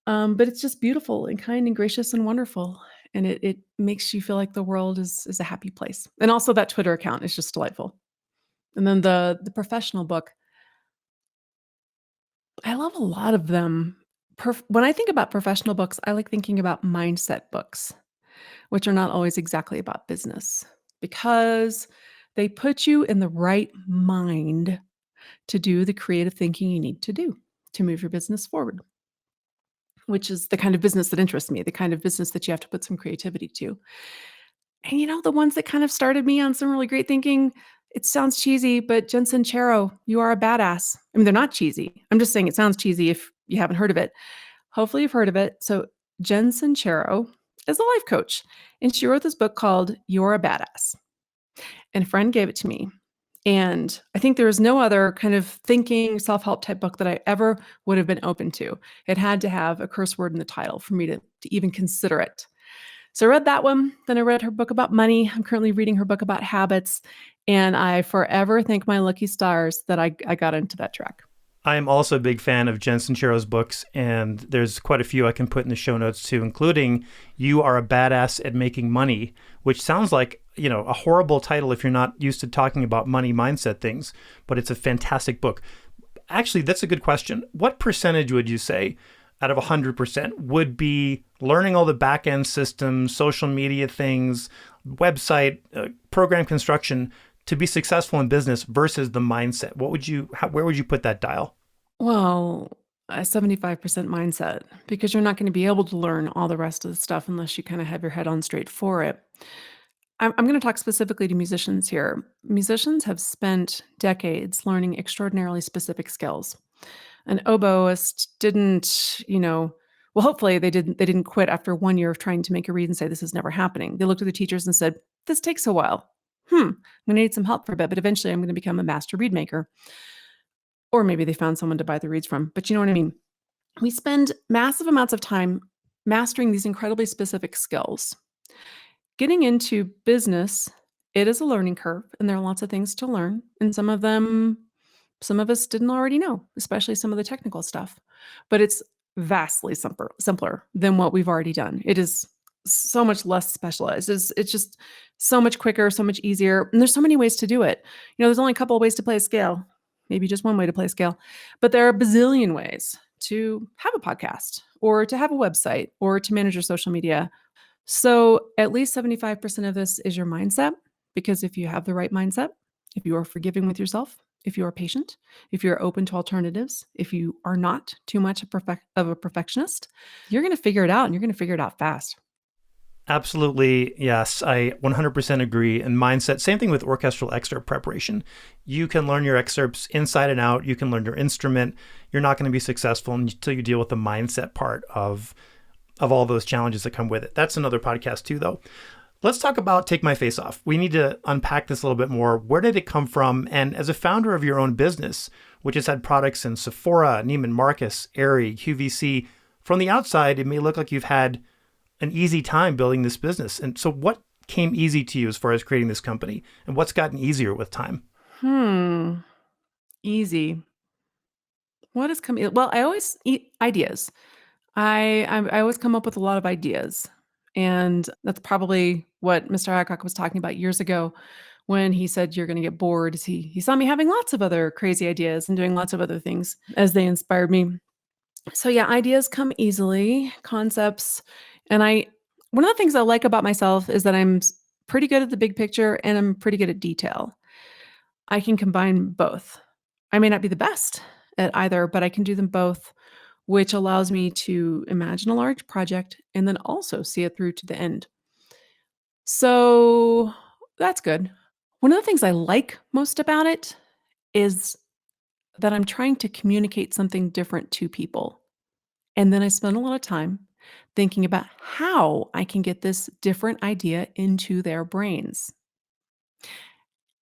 But it's just beautiful and kind and gracious and wonderful. And it makes you feel like the world is a happy place. And also that Twitter account is just delightful. And then the professional book, I love a lot of them. When I think about professional books, I like thinking about mindset books, which are not always exactly about business because they put you in the right mind to do the creative thinking you need to do to move your business forward, which is the kind of business that interests me, the kind of business that you have to put some creativity to. And the ones that kind of started me on some really great thinking, it sounds cheesy, but Jen Sincero, You Are a Badass. I mean, they're not cheesy. I'm just saying it sounds cheesy if you haven't heard of it. Hopefully you've heard of it. So Jen Sincero is a life coach, and she wrote this book called You're a Badass. And a friend gave it to me. And I think there was no other kind of thinking self-help type book that I ever would have been open to. It had to have a curse word in the title for me to even consider it. So I read that one. Then I read her book about money. I'm currently reading her book about habits. And I forever thank my lucky stars that I got into that track. I am also a big fan of Jen Sincero's books, and there's quite a few I can put in the show notes too, including You Are a Badass at Making Money, which sounds like, a horrible title if you're not used to talking about money mindset things, but it's a fantastic book. Actually, that's a good question. What percentage would you say out of 100% would be learning all the back-end systems, social media things, website, program construction to be successful in business versus the mindset? Where would you put that dial? Well, a 75% mindset, because you're not going to be able to learn all the rest of the stuff unless you kind of have your head on straight for it. I'm going to talk specifically to musicians here. Musicians have spent decades learning extraordinarily specific skills. An oboist didn't, well, hopefully they didn't quit after 1 year of trying to make a read and say, this is never happening. They looked at the teachers and said, this takes a while. I'm going to need some help for a bit, but eventually I'm going to become a master reed maker. Or maybe they found someone to buy the reeds from, but you know what I mean? We spend massive amounts of time mastering these incredibly specific skills. Getting into business, it is a learning curve, and there are lots of things to learn. And some of us didn't already know, especially some of the technical stuff. But it's vastly simpler than what we've already done. It is so much less specialized. It's just so much quicker, so much easier. And there's so many ways to do it. There's only a couple of ways to play a scale, maybe just one way to play a scale, but there are a bazillion ways to have a podcast or to have a website or to manage your social media. So at least 75% of this is your mindset, because if you have the right mindset, if you are forgiving with yourself, if you are patient, if you're open to alternatives, if you are not too much of a perfectionist, you're going to figure it out, and you're going to figure it out fast. Absolutely. Yes, I 100% agree. And mindset, same thing with orchestral excerpt preparation. You can learn your excerpts inside and out. You can learn your instrument. You're not going to be successful until you deal with the mindset part of all those challenges that come with it. That's another podcast too, though. Let's talk about Take My Face Off. We need to unpack this a little bit more. Where did it come from? And as a founder of your own business, which has had products in Sephora, Neiman Marcus, Aerie, QVC, From the outside, it may look like you've had an easy time building this business. And so what came easy to you as far as creating this company, and what's gotten easier with time? Easy. What is coming? Well, I always eat ideas. I always come up with a lot of ideas, and that's probably what Mr. Hickok was talking about years ago when he said you're going to get bored. Is he saw me having lots of other crazy ideas and doing lots of other things as they inspired me. So yeah, ideas come easily, concepts, and I one of the things I like about myself is that pretty good at the big picture and I'm pretty good at detail. I can combine both. I may not be the best at either, but I can do them both, which allows me to imagine a large project and then also see it through to the end. So that's good. One of the things I like most about it is that I'm trying to communicate something different to people. And then I spend a lot of time thinking about how I can get this different idea into their brains.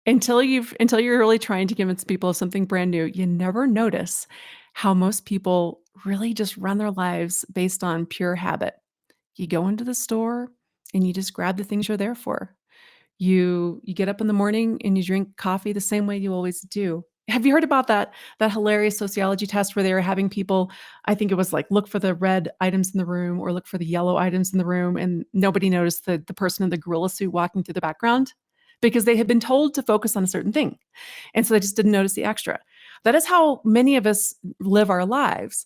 Until you're really trying to convince people of something brand new, you never notice how most people really just run their lives based on pure habit. You go into the store and you just grab the things you're there for. You get up in the morning and you drink coffee the same way you always do. Have you heard about that hilarious sociology test where they were having people, I think it was like look for the red items in the room or look for the yellow items in the room, and nobody noticed the person in the gorilla suit walking through the background because they had been told to focus on a certain thing. And so they just didn't notice the extra. That is how many of us live our lives.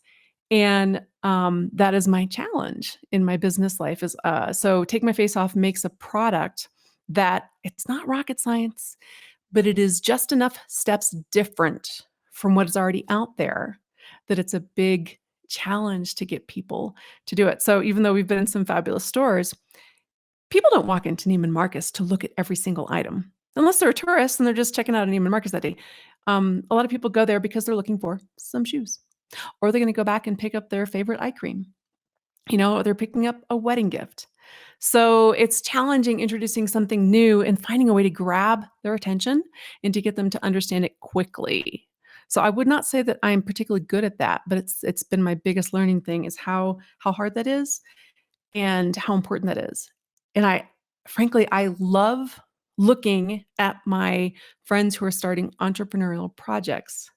And that is my challenge in my business life is so Take My Face Off makes a product that it's not rocket science, but it is just enough steps different from what is already out there that it's a big challenge to get people to do it. So even though we've been in some fabulous stores, people don't walk into Neiman Marcus to look at every single item unless they're a tourist and they're just checking out Neiman Marcus that day. A lot of people go there because they're looking for some shoes, or they're going to go back and pick up their favorite eye cream, or they're picking up a wedding gift. So it's challenging introducing something new and finding a way to grab their attention and to get them to understand it quickly. So I would not say that I'm particularly good at that, but it's been my biggest learning thing is how hard that is and how important that is. And I love looking at my friends who are starting entrepreneurial projects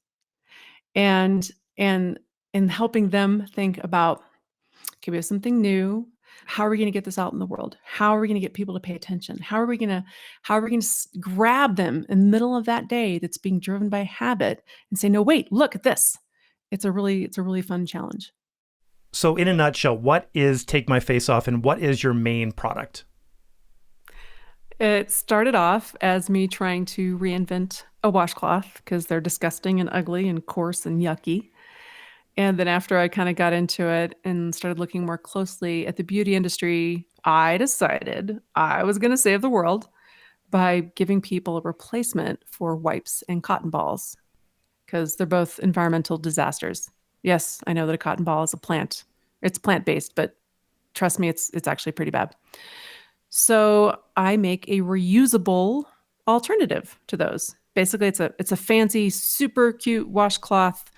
and and and helping them think about, okay, we have something new. How are we going to get this out in the world? How are we going to get people to pay attention? How are we going to grab them in the middle of that day that's being driven by habit and say, no, wait, look at this. It's a really fun challenge. So in a nutshell, what is Take My Face Off and what is your main product? It started off as me trying to reinvent a washcloth because they're disgusting and ugly and coarse and yucky. And then after I kind of got into it and started looking more closely at the beauty industry, I decided I was going to save the world by giving people a replacement for wipes and cotton balls because they're both environmental disasters. Yes, I know that a cotton ball is a plant. It's plant-based, but trust me, it's actually pretty bad. So I make a reusable alternative to those. Basically, it's a fancy, super cute washcloth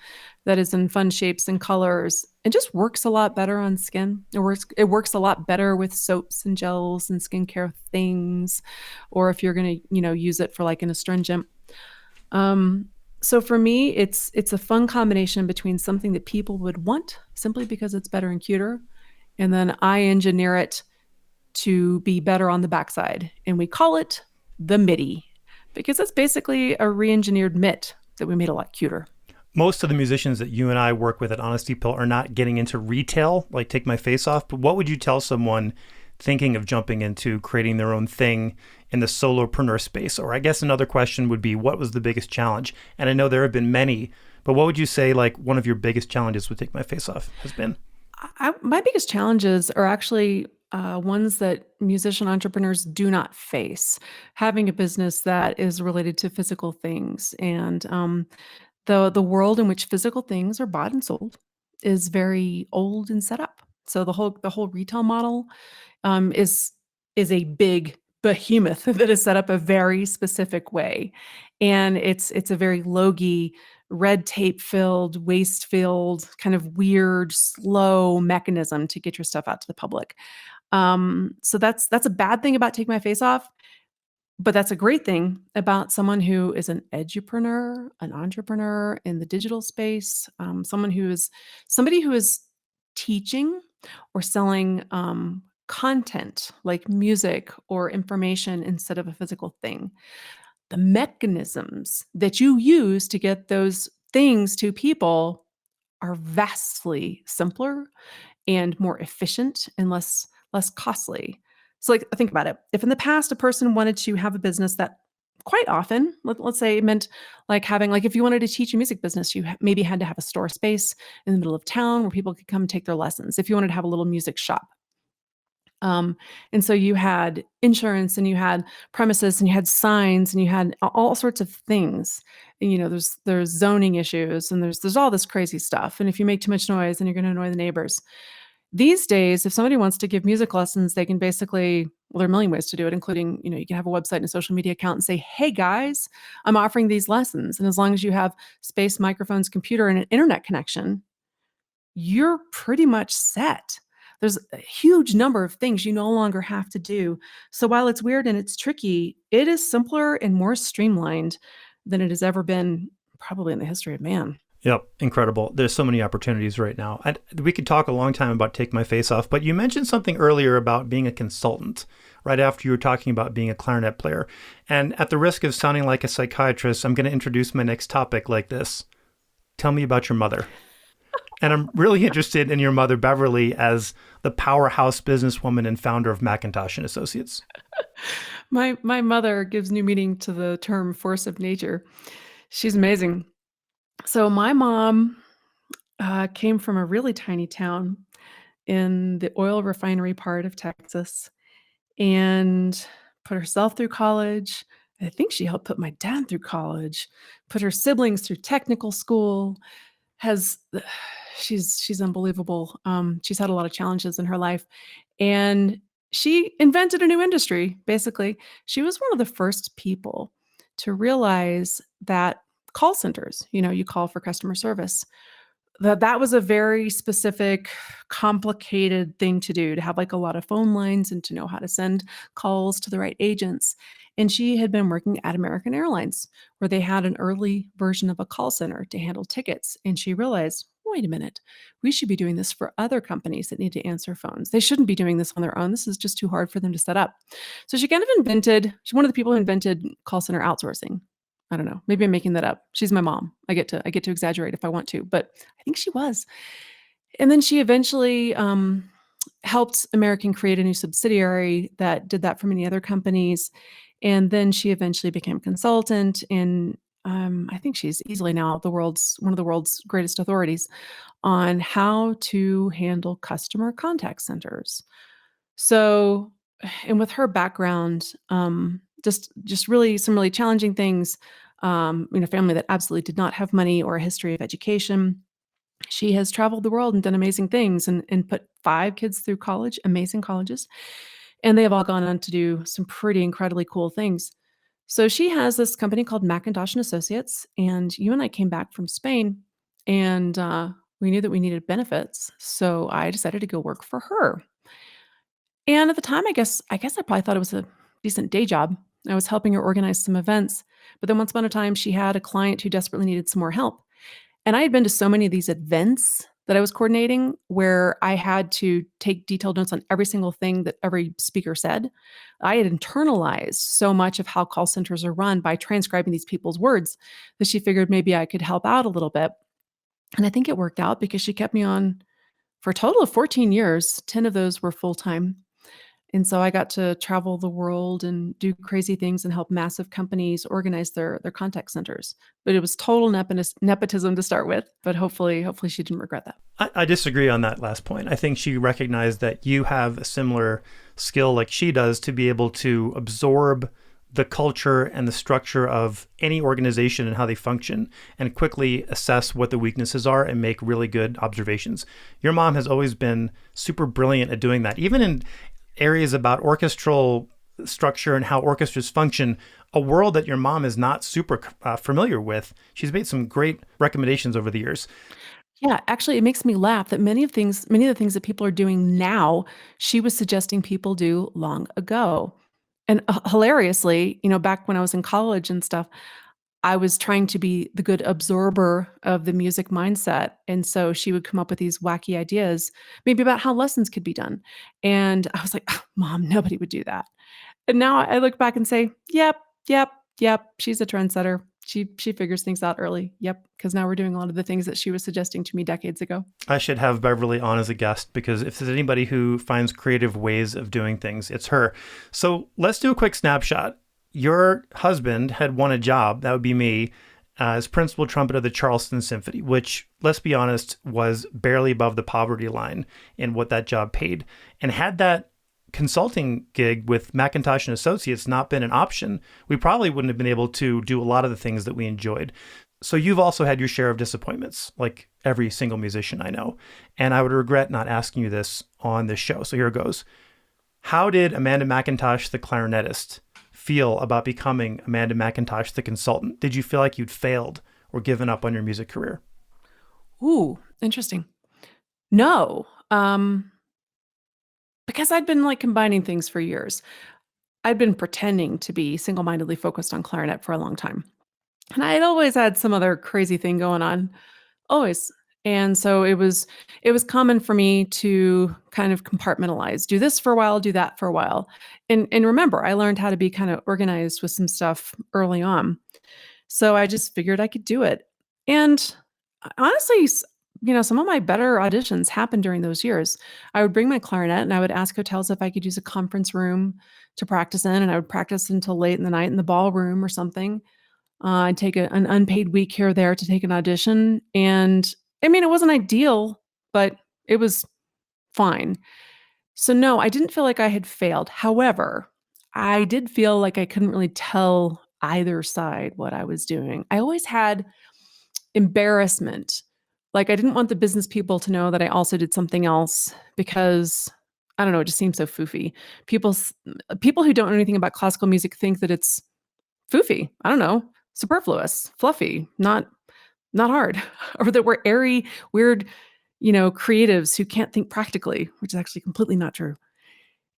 that is in fun shapes and colors. It just works a lot better on skin. It works a lot better with soaps and gels and skincare things, or if you're gonna, use it for like an astringent. So for me, it's a fun combination between something that people would want simply because it's better and cuter, and then I engineer it to be better on the backside, and we call it the midi because it's basically a re-engineered mitt that we made a lot cuter. Most of the musicians that you and I work with at Honesty Pill are not getting into retail, like Take My Face Off, but what would you tell someone thinking of jumping into creating their own thing in the solopreneur space? Or I guess another question would be, what was the biggest challenge? And I know there have been many, but what would you say like one of your biggest challenges with Take My Face Off has been? My biggest challenges are actually ones that musician entrepreneurs do not face. Having a business that is related to physical things, and the world in which physical things are bought and sold is very old and set up. So the whole retail model is a big behemoth that is set up a very specific way, and it's a very logy red tape filled, waste filled, kind of weird, slow mechanism to get your stuff out to the public. So that's a bad thing about taking my face off. But that's a great thing about someone who is an edupreneur, an entrepreneur in the digital space, somebody who is teaching or selling content like music or information instead of a physical thing. The mechanisms that you use to get those things to people are vastly simpler and more efficient and less costly. So, like, think about it. If in the past a person wanted to have a business that quite often, let's say, it meant like having, like, if you wanted to teach a music business, you maybe had to have a store space in the middle of town where people could come and take their lessons. If you wanted to have a little music shop, um, and so you had insurance and you had premises and you had signs and you had all sorts of things. And, there's zoning issues and there's all this crazy stuff. And if you make too much noise, then you're going to annoy the neighbors. These days, if somebody wants to give music lessons, they can basically, well, there are a million ways to do it, including, you can have a website and a social media account and say, hey guys, I'm offering these lessons. And as long as you have space, microphones, computer, and an internet connection, you're pretty much set. There's a huge number of things you no longer have to do. So while it's weird and it's tricky, it is simpler and more streamlined than it has ever been probably in the history of man. Yep, incredible. There's so many opportunities right now. And we could talk a long time about Take My Face Off, but you mentioned something earlier about being a consultant right after you were talking about being a clarinet player. And at the risk of sounding like a psychiatrist, I'm going to introduce my next topic like this. Tell me about your mother. And I'm really interested in your mother, Beverly, as the powerhouse businesswoman and founder of McIntosh and Associates. My mother gives new meaning to the term force of nature. She's amazing. So my mom came from a really tiny town in the oil refinery part of Texas and put herself through college. I think she helped put my dad through college, put her siblings through technical school, she's unbelievable. She's had a lot of challenges in her life, and she invented a new industry. Basically, she was one of the first people to realize that call centers, you call for customer service, that was a very specific, complicated thing to do, to have like a lot of phone lines and to know how to send calls to the right agents. And she had been working at American Airlines, where they had an early version of a call center to handle tickets. And she realized, wait a minute, we should be doing this for other companies that need to answer phones. They shouldn't be doing this on their own. This is just too hard for them to set up. So she kind of she's one of the people who invented call center outsourcing. I don't know. Maybe I'm making that up. She's my mom. I get to exaggerate if I want to, but I think she was. And then she eventually helped American create a new subsidiary that did that for many other companies. And then she eventually became a consultant. And I think she's easily now one of the world's greatest authorities on how to handle customer contact centers. So, and with her background, just really some really challenging things. In a family that absolutely did not have money or a history of education. She has traveled the world and done amazing things and put 5 kids through college, amazing colleges. And they have all gone on to do some pretty incredibly cool things. So she has this company called McIntosh and Associates. And you and I came back from Spain and we knew that we needed benefits. So I decided to go work for her. And at the time, I guess I probably thought it was a decent day job. I was helping her organize some events. But then once upon a time, she had a client who desperately needed some more help. And I had been to so many of these events that I was coordinating where I had to take detailed notes on every single thing that every speaker said. I had internalized so much of how call centers are run by transcribing these people's words that she figured maybe I could help out a little bit. And I think it worked out because she kept me on for a total of 14 years. 10 of those were full-time. And so I got to travel the world and do crazy things and help massive companies organize their contact centers. But it was total nepotism to start with. But hopefully she didn't regret that. I disagree on that last point. I think she recognized that you have a similar skill like she does to be able to absorb the culture and the structure of any organization and how they function and quickly assess what the weaknesses are and make really good observations. Your mom has always been super brilliant at doing that, even in areas about orchestral structure and how orchestras function, a world that your mom is not super familiar with. She's made some great recommendations over the years. Yeah, actually, it makes me laugh that many of the things that people are doing now, she was suggesting people do long ago. And hilariously, back when I was in college and stuff, I was trying to be the good absorber of the music mindset. And so she would come up with these wacky ideas, maybe about how lessons could be done. And I was like, "Oh, Mom, nobody would do that." And now I look back and say, "Yep, yep, yep, she's a trendsetter. She figures things out early. Yep, because now we're doing a lot of the things that she was suggesting to me decades ago." I should have Beverly on as a guest because if there's anybody who finds creative ways of doing things, it's her. So let's do a quick snapshot. Your husband had won a job, that would be me, as principal trumpet of the Charleston Symphony, which, let's be honest, was barely above the poverty line in what that job paid. And had that consulting gig with McIntosh and Associates not been an option, we probably wouldn't have been able to do a lot of the things that we enjoyed. So you've also had your share of disappointments, like every single musician I know. And I would regret not asking you this on this show. So here goes. How did Amanda McIntosh, the clarinetist, feel about becoming Amanda McIntosh, the consultant? Did you feel like you'd failed or given up on your music career? Ooh, interesting. No, because I'd been like combining things for years. I'd been pretending to be single-mindedly focused on clarinet for a long time. And I had always had some other crazy thing going on, always. And so it was common for me to kind of compartmentalize, do this for a while, do that for a while. And remember, I learned how to be kind of organized with some stuff early on. So I just figured I could do it. And honestly, some of my better auditions happened during those years. I would bring my clarinet and I would ask hotels if I could use a conference room to practice in, and I would practice until late in the night in the ballroom or something. I'd take an unpaid week here or there to take an audition. And I mean, it wasn't ideal, but it was fine. So, no, I didn't feel like I had failed. However, I did feel like I couldn't really tell either side what I was doing. I always had embarrassment. Like, I didn't want the business people to know that I also did something else because I don't know, it just seems so foofy. People who don't know anything about classical music think that it's foofy. I don't know, superfluous, fluffy, not hard, or that we're airy, weird, creatives who can't think practically, which is actually completely not true.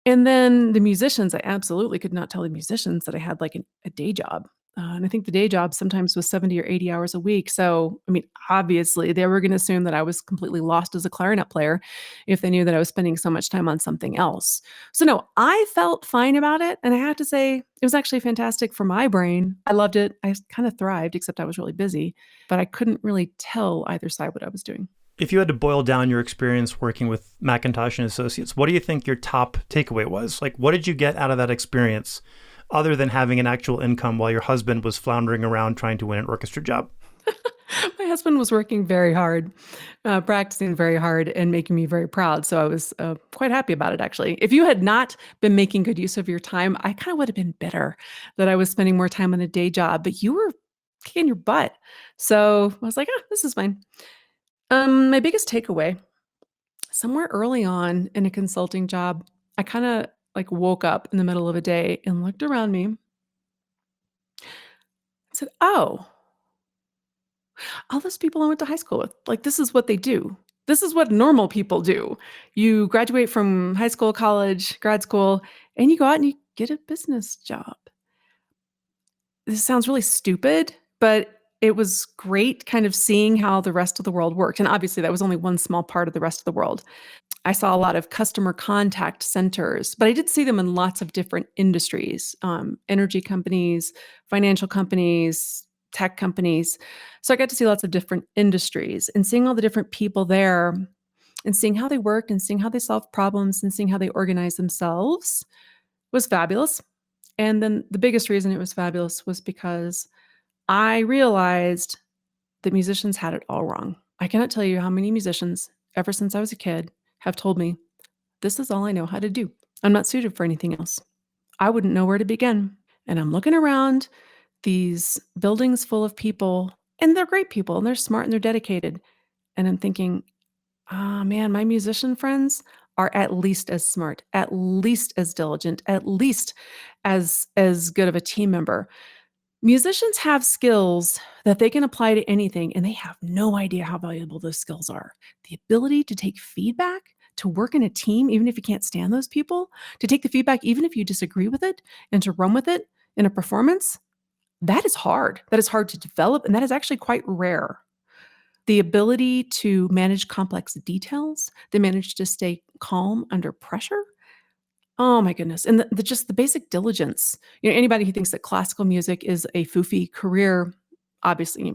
And then the musicians, I absolutely could not tell the musicians that I had like a day job. And I think the day job sometimes was 70 or 80 hours a week. So, I mean, obviously, they were going to assume that I was completely lost as a clarinet player if they knew that I was spending so much time on something else. So, no, I felt fine about it. And I have to say, it was actually fantastic for my brain. I loved it. I kind of thrived, except I was really busy, but I couldn't really tell either side what I was doing. If you had to boil down your experience working with McIntosh and Associates, what do you think your top takeaway was? Like, what did you get out of that experience other than having an actual income while your husband was floundering around trying to win an orchestra job? My husband was working very hard, practicing very hard, and making me very proud. So I was quite happy about it, actually. If you had not been making good use of your time, I kind of would have been bitter that I was spending more time on a day job, but you were kicking your butt. So I was like, this is fine. My biggest takeaway, somewhere early on in a consulting job, I kind of like woke up in the middle of a day and looked around me and said, "Oh, all those people I went to high school with, like this is what they do. This is what normal people do. You graduate from high school, college, grad school, and you go out and you get a business job." This sounds really stupid, but it was great kind of seeing how the rest of the world worked. And obviously, that was only one small part of the rest of the world. I saw a lot of customer contact centers, but I did see them in lots of different industries, energy companies, financial companies, tech companies. So I got to see lots of different industries and seeing all the different people there and seeing how they worked and seeing how they solved problems and seeing how they organize themselves was fabulous. And then the biggest reason it was fabulous was because I realized that musicians had it all wrong. I cannot tell you how many musicians, ever since I was a kid, have told me, this is all I know how to do. I'm not suited for anything else. I wouldn't know where to begin. And I'm looking around these buildings full of people, and they're great people, and they're smart and they're dedicated. And I'm thinking, man, my musician friends, are at least as smart, at least as diligent, at least as good of a team member. Musicians have skills that they can apply to anything, and they have no idea how valuable those skills are. The ability to take feedback, to work in a team, even if you can't stand those people, to take the feedback, even if you disagree with it, and to run with it in a performance, that is hard. That is hard to develop, and that is actually quite rare. The ability to manage complex details, to manage to stay calm under pressure. Oh my goodness. And just the basic diligence. Anybody who thinks that classical music is a foofy career, obviously,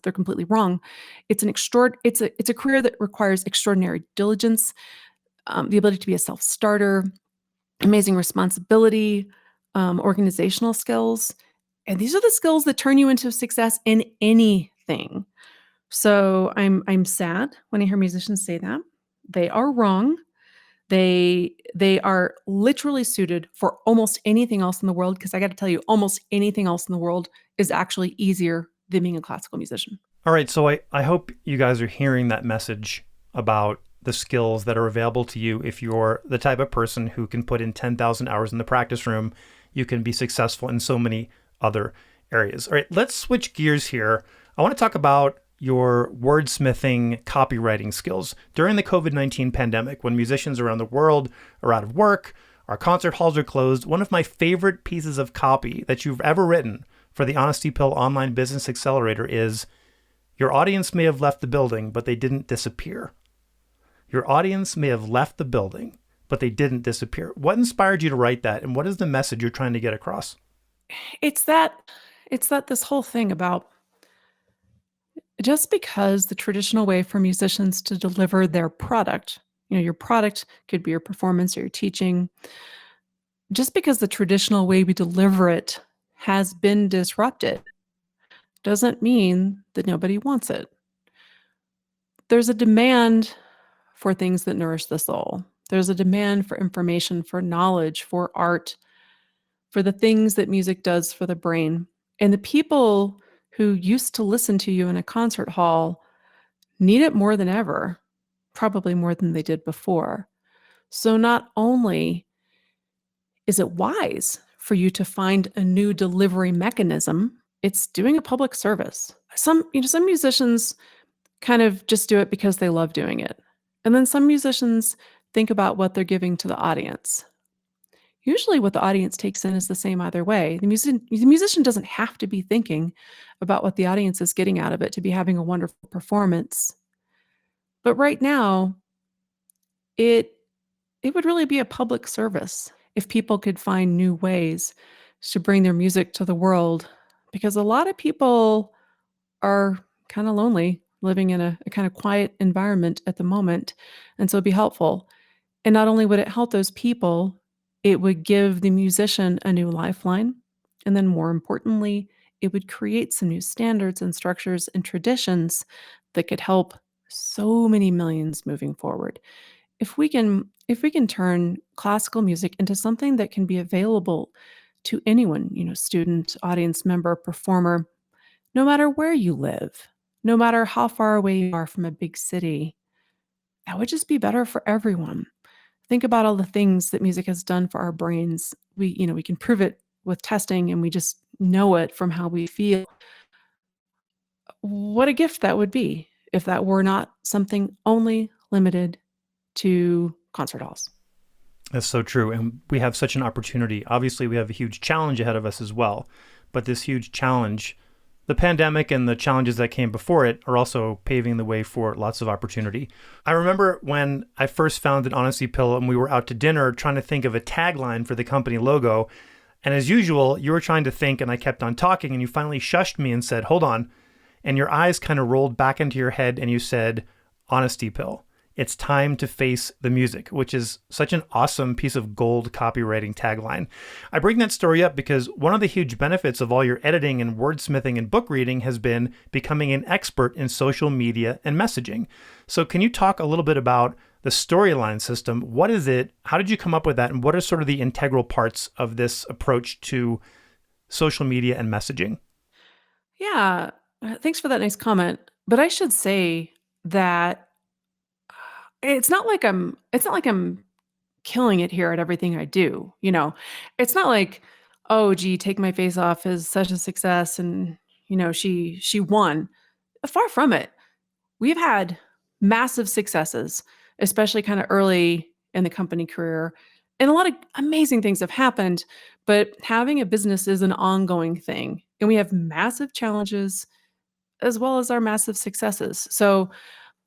they're completely wrong. It's a career that requires extraordinary diligence, the ability to be a self-starter, amazing responsibility, organizational skills. And these are the skills that turn you into success in anything. So I'm sad when I hear musicians say that. They are wrong. They are literally suited for almost anything else in the world, because I got to tell you, almost anything else in the world is actually easier than being a classical musician. All right, so I hope you guys are hearing that message about the skills that are available to you. If you're the type of person who can put in 10,000 hours in the practice room, you can be successful in so many other areas. All right, let's switch gears here. I want to talk about your wordsmithing, copywriting skills. During the COVID-19 pandemic, when musicians around the world are out of work, our concert halls are closed, one of my favorite pieces of copy that you've ever written for the Honesty Pill Online Business Accelerator is, "Your audience may have left the building, but they didn't disappear." Your audience may have left the building, but they didn't disappear. What inspired you to write that, and what is the message you're trying to get across? It's that this whole thing about, just because the traditional way for musicians to deliver their product, your product could be your performance or your teaching, just because the traditional way we deliver it has been disrupted, doesn't mean that nobody wants it. There's a demand for things that nourish the soul. There's a demand for information, for knowledge, for art, for the things that music does for the brain. And the people who used to listen to you in a concert hall need it more than ever, probably more than they did before. So not only is it wise for you to find a new delivery mechanism, it's doing a public service. Some musicians kind of just do it because they love doing it. And then some musicians think about what they're giving to the audience. Usually what the audience takes in is the same either way. The musician doesn't have to be thinking about what the audience is getting out of it to be having a wonderful performance. But right now, it would really be a public service if people could find new ways to bring their music to the world, because a lot of people are kind of lonely living in a kind of quiet environment at the moment. And so it'd be helpful. And not only would it help those people, it would give the musician a new lifeline. And then more importantly, it would create some new standards and structures and traditions that could help so many millions moving forward. If we can turn classical music into something that can be available to anyone, student, audience member, performer, no matter where you live, no matter how far away you are from a big city, that would just be better for everyone. Think about all the things that music has done for our brains. We can prove it with testing, and we just know it from how we feel. What a gift that would be if that were not something only limited to concert halls. That's so true. And we have such an opportunity. Obviously, we have a huge challenge ahead of us as well. But this huge challenge, the pandemic and the challenges that came before it, are also paving the way for lots of opportunity. I remember when I first founded Honesty Pill and we were out to dinner trying to think of a tagline for the company logo. And as usual, you were trying to think and I kept on talking, and you finally shushed me and said, "Hold on." And your eyes kind of rolled back into your head and you said, "Honesty Pill. It's time to face the music," which is such an awesome piece of gold copywriting tagline. I bring that story up because one of the huge benefits of all your editing and wordsmithing and book reading has been becoming an expert in social media and messaging. So can you talk a little bit about the storyline system? What is it? How did you come up with that? And what are sort of the integral parts of this approach to social media and messaging? Yeah, thanks for that nice comment. But I should say that it's not like I'm killing it here at everything I do, you know? It's not like, "Oh, gee, Take My Face Off is such a success and, she won." Far from it. We've had massive successes, especially kinda early in the company career, and a lot of amazing things have happened, but having a business is an ongoing thing, and we have massive challenges as well as our massive successes. So,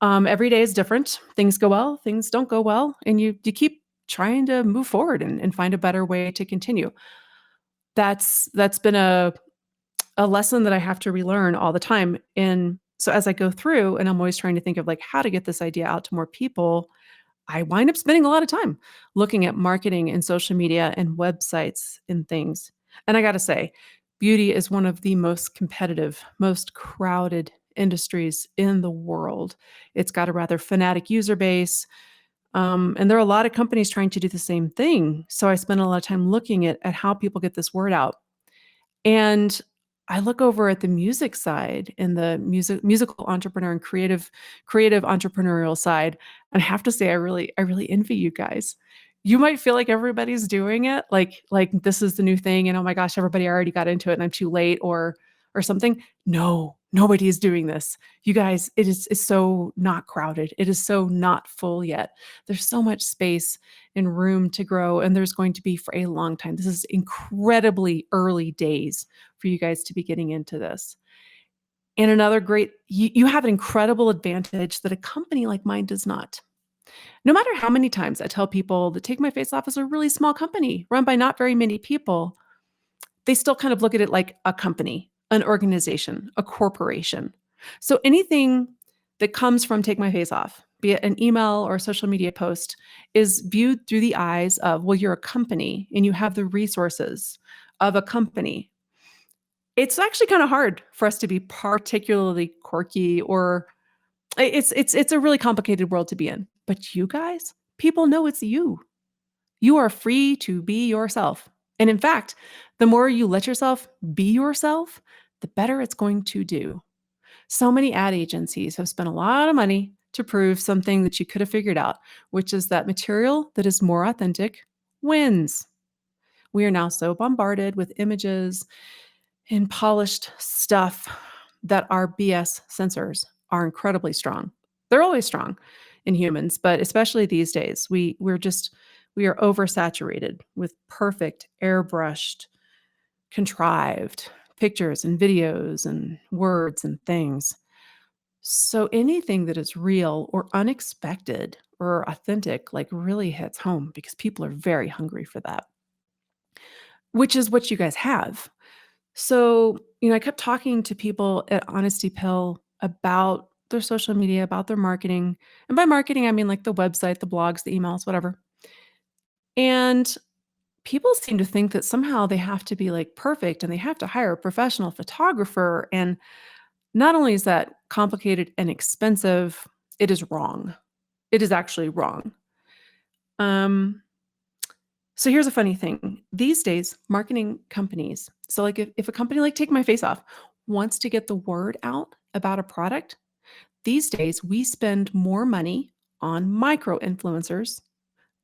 every day is different. Things go well, things don't go well, and you keep trying to move forward and find a better way to continue. That's been a lesson that I have to relearn all the time. And so as I go through and I'm always trying to think of like how to get this idea out to more people, I wind up spending a lot of time looking at marketing and social media and websites and things. And I got to say, beauty is one of the most competitive, most crowded industries in the world. It's got a rather fanatic user base. And there are a lot of companies trying to do the same thing. So I spend a lot of time looking at how people get this word out. And I look over at the music side and the musical entrepreneur and creative entrepreneurial side, and I have to say I really envy you guys. You might feel like everybody's doing it, like this is the new thing, and oh my gosh, everybody already got into it and I'm too late or something. No, nobody is doing this. You guys, it's so not crowded. It is so not full yet. There's so much space and room to grow, and there's going to be for a long time. This is incredibly early days for you guys to be getting into this. And another great, you have an incredible advantage that a company like mine does not. No matter how many times I tell people that Take My Face Off is a really small company run by not very many people, they still kind of look at it like a company, an organization, a corporation. So anything that comes from Take My Face Off, be it an email or a social media post, is viewed through the eyes of, well, you're a company and you have the resources of a company. It's actually kind of hard for us to be particularly quirky or it's a really complicated world to be in. But you guys, people know it's you. You are free to be yourself. And in fact, the more you let yourself be yourself, the better it's going to do. So many ad agencies have spent a lot of money to prove something that you could have figured out, which is that material that is more authentic wins. We are now so bombarded with images and polished stuff that our BS sensors are incredibly strong. They're always strong in humans, but especially these days, we are oversaturated with perfect, airbrushed, contrived pictures and videos and words and things. So anything that is real or unexpected or authentic like really hits home because people are very hungry for that, which is what you guys have. So, I kept talking to people at Honesty Pill about their social media, about their marketing. And by marketing, I mean like the website, the blogs, the emails, whatever. And people seem to think that somehow they have to be like perfect and they have to hire a professional photographer. And not only is that complicated and expensive, it is wrong. It is actually wrong. Um, so here's a funny thing. These days, marketing companies, so like if a company like Take My Face Off wants to get the word out about a product, these days we spend more money on micro influencers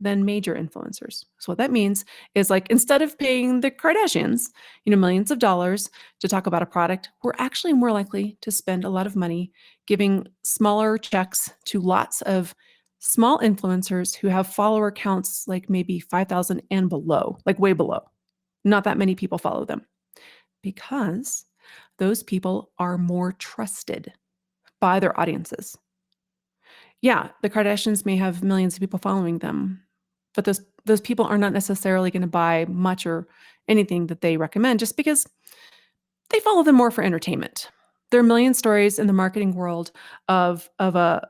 than major influencers. So what that means is like instead of paying the Kardashians, millions of dollars to talk about a product, we're actually more likely to spend a lot of money giving smaller checks to lots of small influencers who have follower counts like maybe 5,000 and below, like way below. Not that many people follow them because those people are more trusted by their audiences. Yeah, the Kardashians may have millions of people following them, but those people are not necessarily going to buy much or anything that they recommend just because they follow them more for entertainment. There are a million stories in the marketing world of a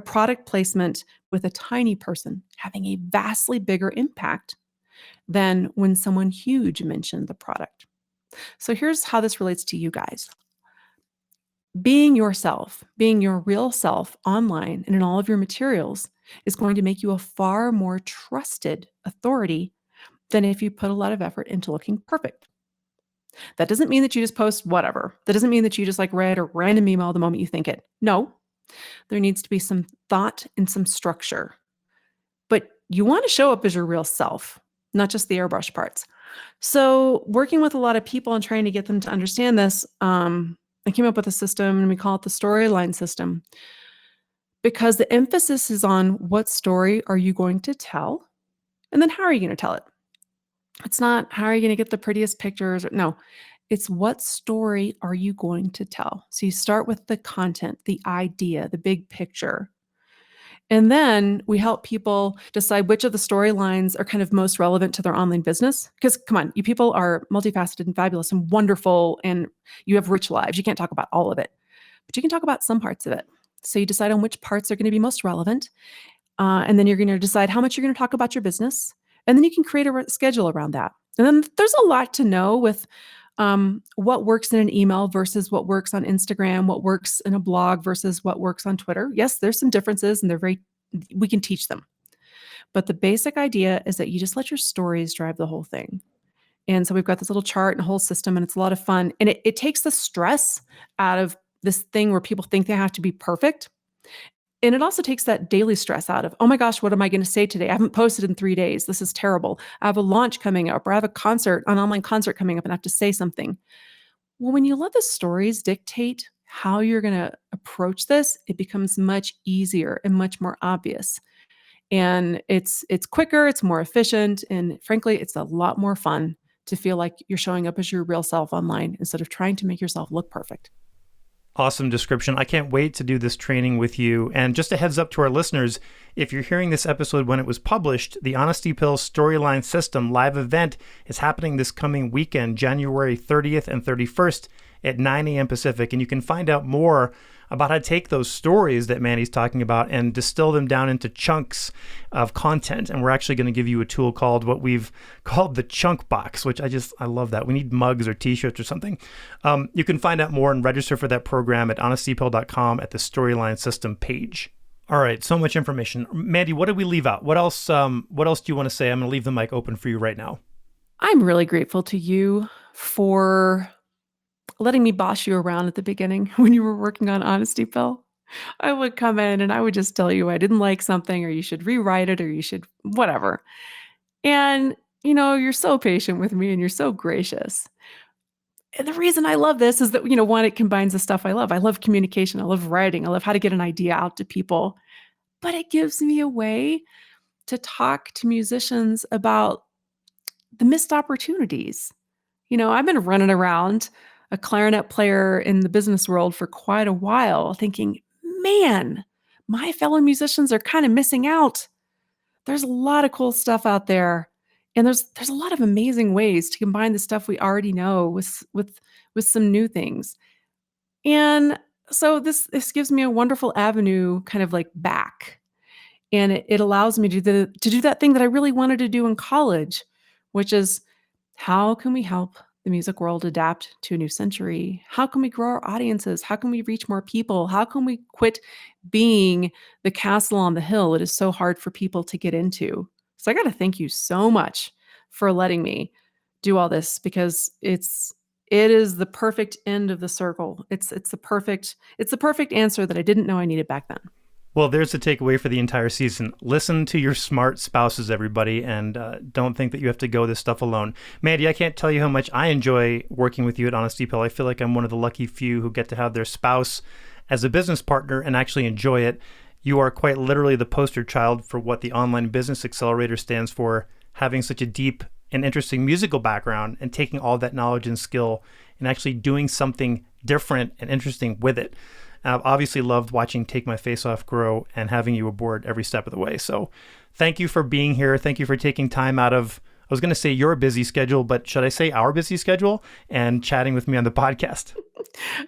product placement with a tiny person having a vastly bigger impact than when someone huge mentioned the product. So here's how this relates to you guys. Being yourself, being your real self online and in all of your materials is going to make you a far more trusted authority than if you put a lot of effort into looking perfect. That doesn't mean that you just post whatever. That doesn't mean that you just like read a random email the moment you think it. No, There needs to be some thought and some structure. But you want to show up as your real self, not just the airbrush parts. So working with a lot of people and trying to get them to understand this, I came up with a system and we call it the storyline system, because the emphasis is on what story are you going to tell? And then how are you going to tell it? It's not how are you going to get the prettiest pictures? No, it's what story are you going to tell? So you start with the content, the idea, the big picture. And then we help people decide which of the storylines are kind of most relevant to their online business. Because come on, you people are multifaceted and fabulous and wonderful, and you have rich lives. You can't talk about all of it, but you can talk about some parts of it. So you decide on which parts are going to be most relevant. And then you're going to decide how much you're going to talk about your business. And then you can create a schedule around that. And then there's a lot to know with what works in an email versus what works on Instagram, what works in a blog versus what works on Twitter. Yes, there's some differences and we can teach them. But the basic idea is that you just let your stories drive the whole thing. And so we've got this little chart and a whole system, and it's a lot of fun. And it takes the stress out of this thing where people think they have to be perfect. And it also takes that daily stress out of, oh my gosh, what am I going to say today? I haven't posted in 3 days. This is terrible. I have a launch coming up, or I have an online concert coming up, and I have to say something. Well, when you let the stories dictate how you're going to approach this, it becomes much easier and much more obvious. And it's quicker, it's more efficient, and frankly, it's a lot more fun to feel like you're showing up as your real self online instead of trying to make yourself look perfect. Awesome description. I can't wait to do this training with you. And just a heads up to our listeners, if you're hearing this episode when it was published, the Honesty Pill Storyline System live event is happening this coming weekend, January 30th and 31st at 9 a.m. Pacific. And you can find out more about how to take those stories that Mandy's talking about and distill them down into chunks of content. And we're actually going to give you a tool called what we've called the chunk box, which I love that. We need mugs or t-shirts or something. You can find out more and register for that program at honestypill.com at the Storyline System page. All right, so much information. Mandy, what did we leave out? What else do you want to say? I'm going to leave the mic open for you right now. I'm really grateful to you for letting me boss you around at the beginning when you were working on Honesty Pill. I would come in and I would just tell you I didn't like something, or you should rewrite it, or you should whatever. And, you're so patient with me and you're so gracious. And the reason I love this is that, one, it combines the stuff I love. I love communication. I love writing. I love how to get an idea out to people. But it gives me a way to talk to musicians about the missed opportunities. I've been running around a clarinet player in the business world for quite a while thinking, man, my fellow musicians are kind of missing out. There's a lot of cool stuff out there. And there's a lot of amazing ways to combine the stuff we already know with some new things. And so this gives me a wonderful avenue kind of like back. And it allows me to do that thing that I really wanted to do in college, which is how can we help the music world adapt to a new century? How can we grow our audiences? How can we reach more people? How can we quit being the castle on the hill it is so hard for people to get into? So I got to thank you so much for letting me do all this, because it is the perfect end of the circle. It's the perfect answer that I didn't know I needed back then. Well, there's the takeaway for the entire season. Listen to your smart spouses, everybody, and don't think that you have to go this stuff alone. Mandy, I can't tell you how much I enjoy working with you at Honesty Pill. I feel like I'm one of the lucky few who get to have their spouse as a business partner and actually enjoy it. You are quite literally the poster child for what the Online Business Accelerator stands for, having such a deep and interesting musical background and taking all that knowledge and skill and actually doing something different and interesting with it. I've obviously loved watching Take My Face Off grow and having you aboard every step of the way. So thank you for being here. Thank you for taking time out of, I was going to say your busy schedule, but should I say our busy schedule, and chatting with me on the podcast.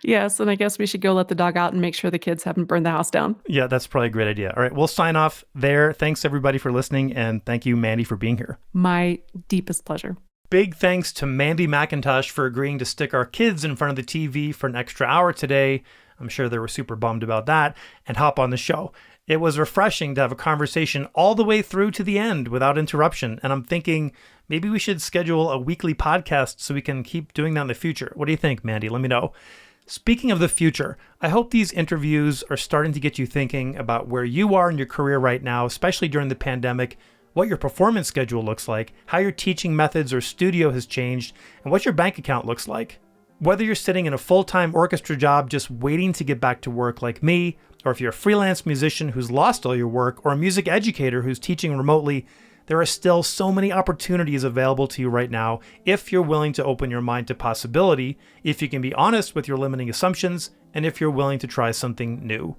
Yes, and I guess we should go let the dog out and make sure the kids haven't burned the house down. Yeah, that's probably a great idea. All right, we'll sign off there. Thanks everybody for listening, and thank you, Mandy, for being here. My deepest pleasure. Big thanks to Mandy McIntosh for agreeing to stick our kids in front of the TV for an extra hour today. I'm sure they were super bummed about that, and hop on the show. It was refreshing to have a conversation all the way through to the end without interruption. And I'm thinking maybe we should schedule a weekly podcast so we can keep doing that in the future. What do you think, Mandy? Let me know. Speaking of the future, I hope these interviews are starting to get you thinking about where you are in your career right now, especially during the pandemic, what your performance schedule looks like, how your teaching methods or studio has changed, and what your bank account looks like. Whether you're sitting in a full-time orchestra job just waiting to get back to work like me, or if you're a freelance musician who's lost all your work, or a music educator who's teaching remotely, there are still so many opportunities available to you right now if you're willing to open your mind to possibility, if you can be honest with your limiting assumptions, and if you're willing to try something new.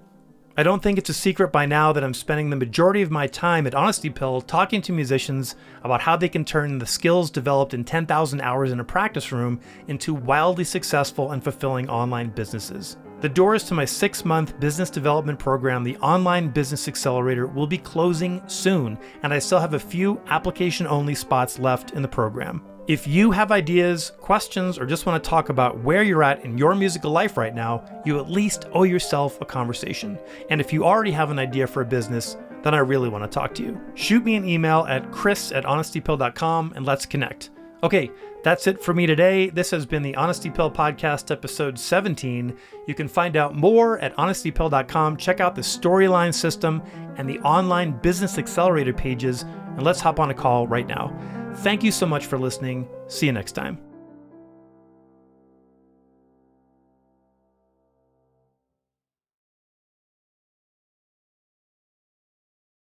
I don't think it's a secret by now that I'm spending the majority of my time at Honesty Pill talking to musicians about how they can turn the skills developed in 10,000 hours in a practice room into wildly successful and fulfilling online businesses. The doors to my 6-month business development program, the Online Business Accelerator, will be closing soon, and I still have a few application-only spots left in the program. If you have ideas, questions, or just want to talk about where you're at in your musical life right now, you at least owe yourself a conversation. And if you already have an idea for a business, then I really want to talk to you. Shoot me an email at chris@honestypill.com and let's connect. Okay, that's it for me today. This has been the Honesty Pill Podcast, episode 17. You can find out more at honestypill.com. Check out the storyline system and the Online Business Accelerator pages, and let's hop on a call right now. Thank you so much for listening. See you next time.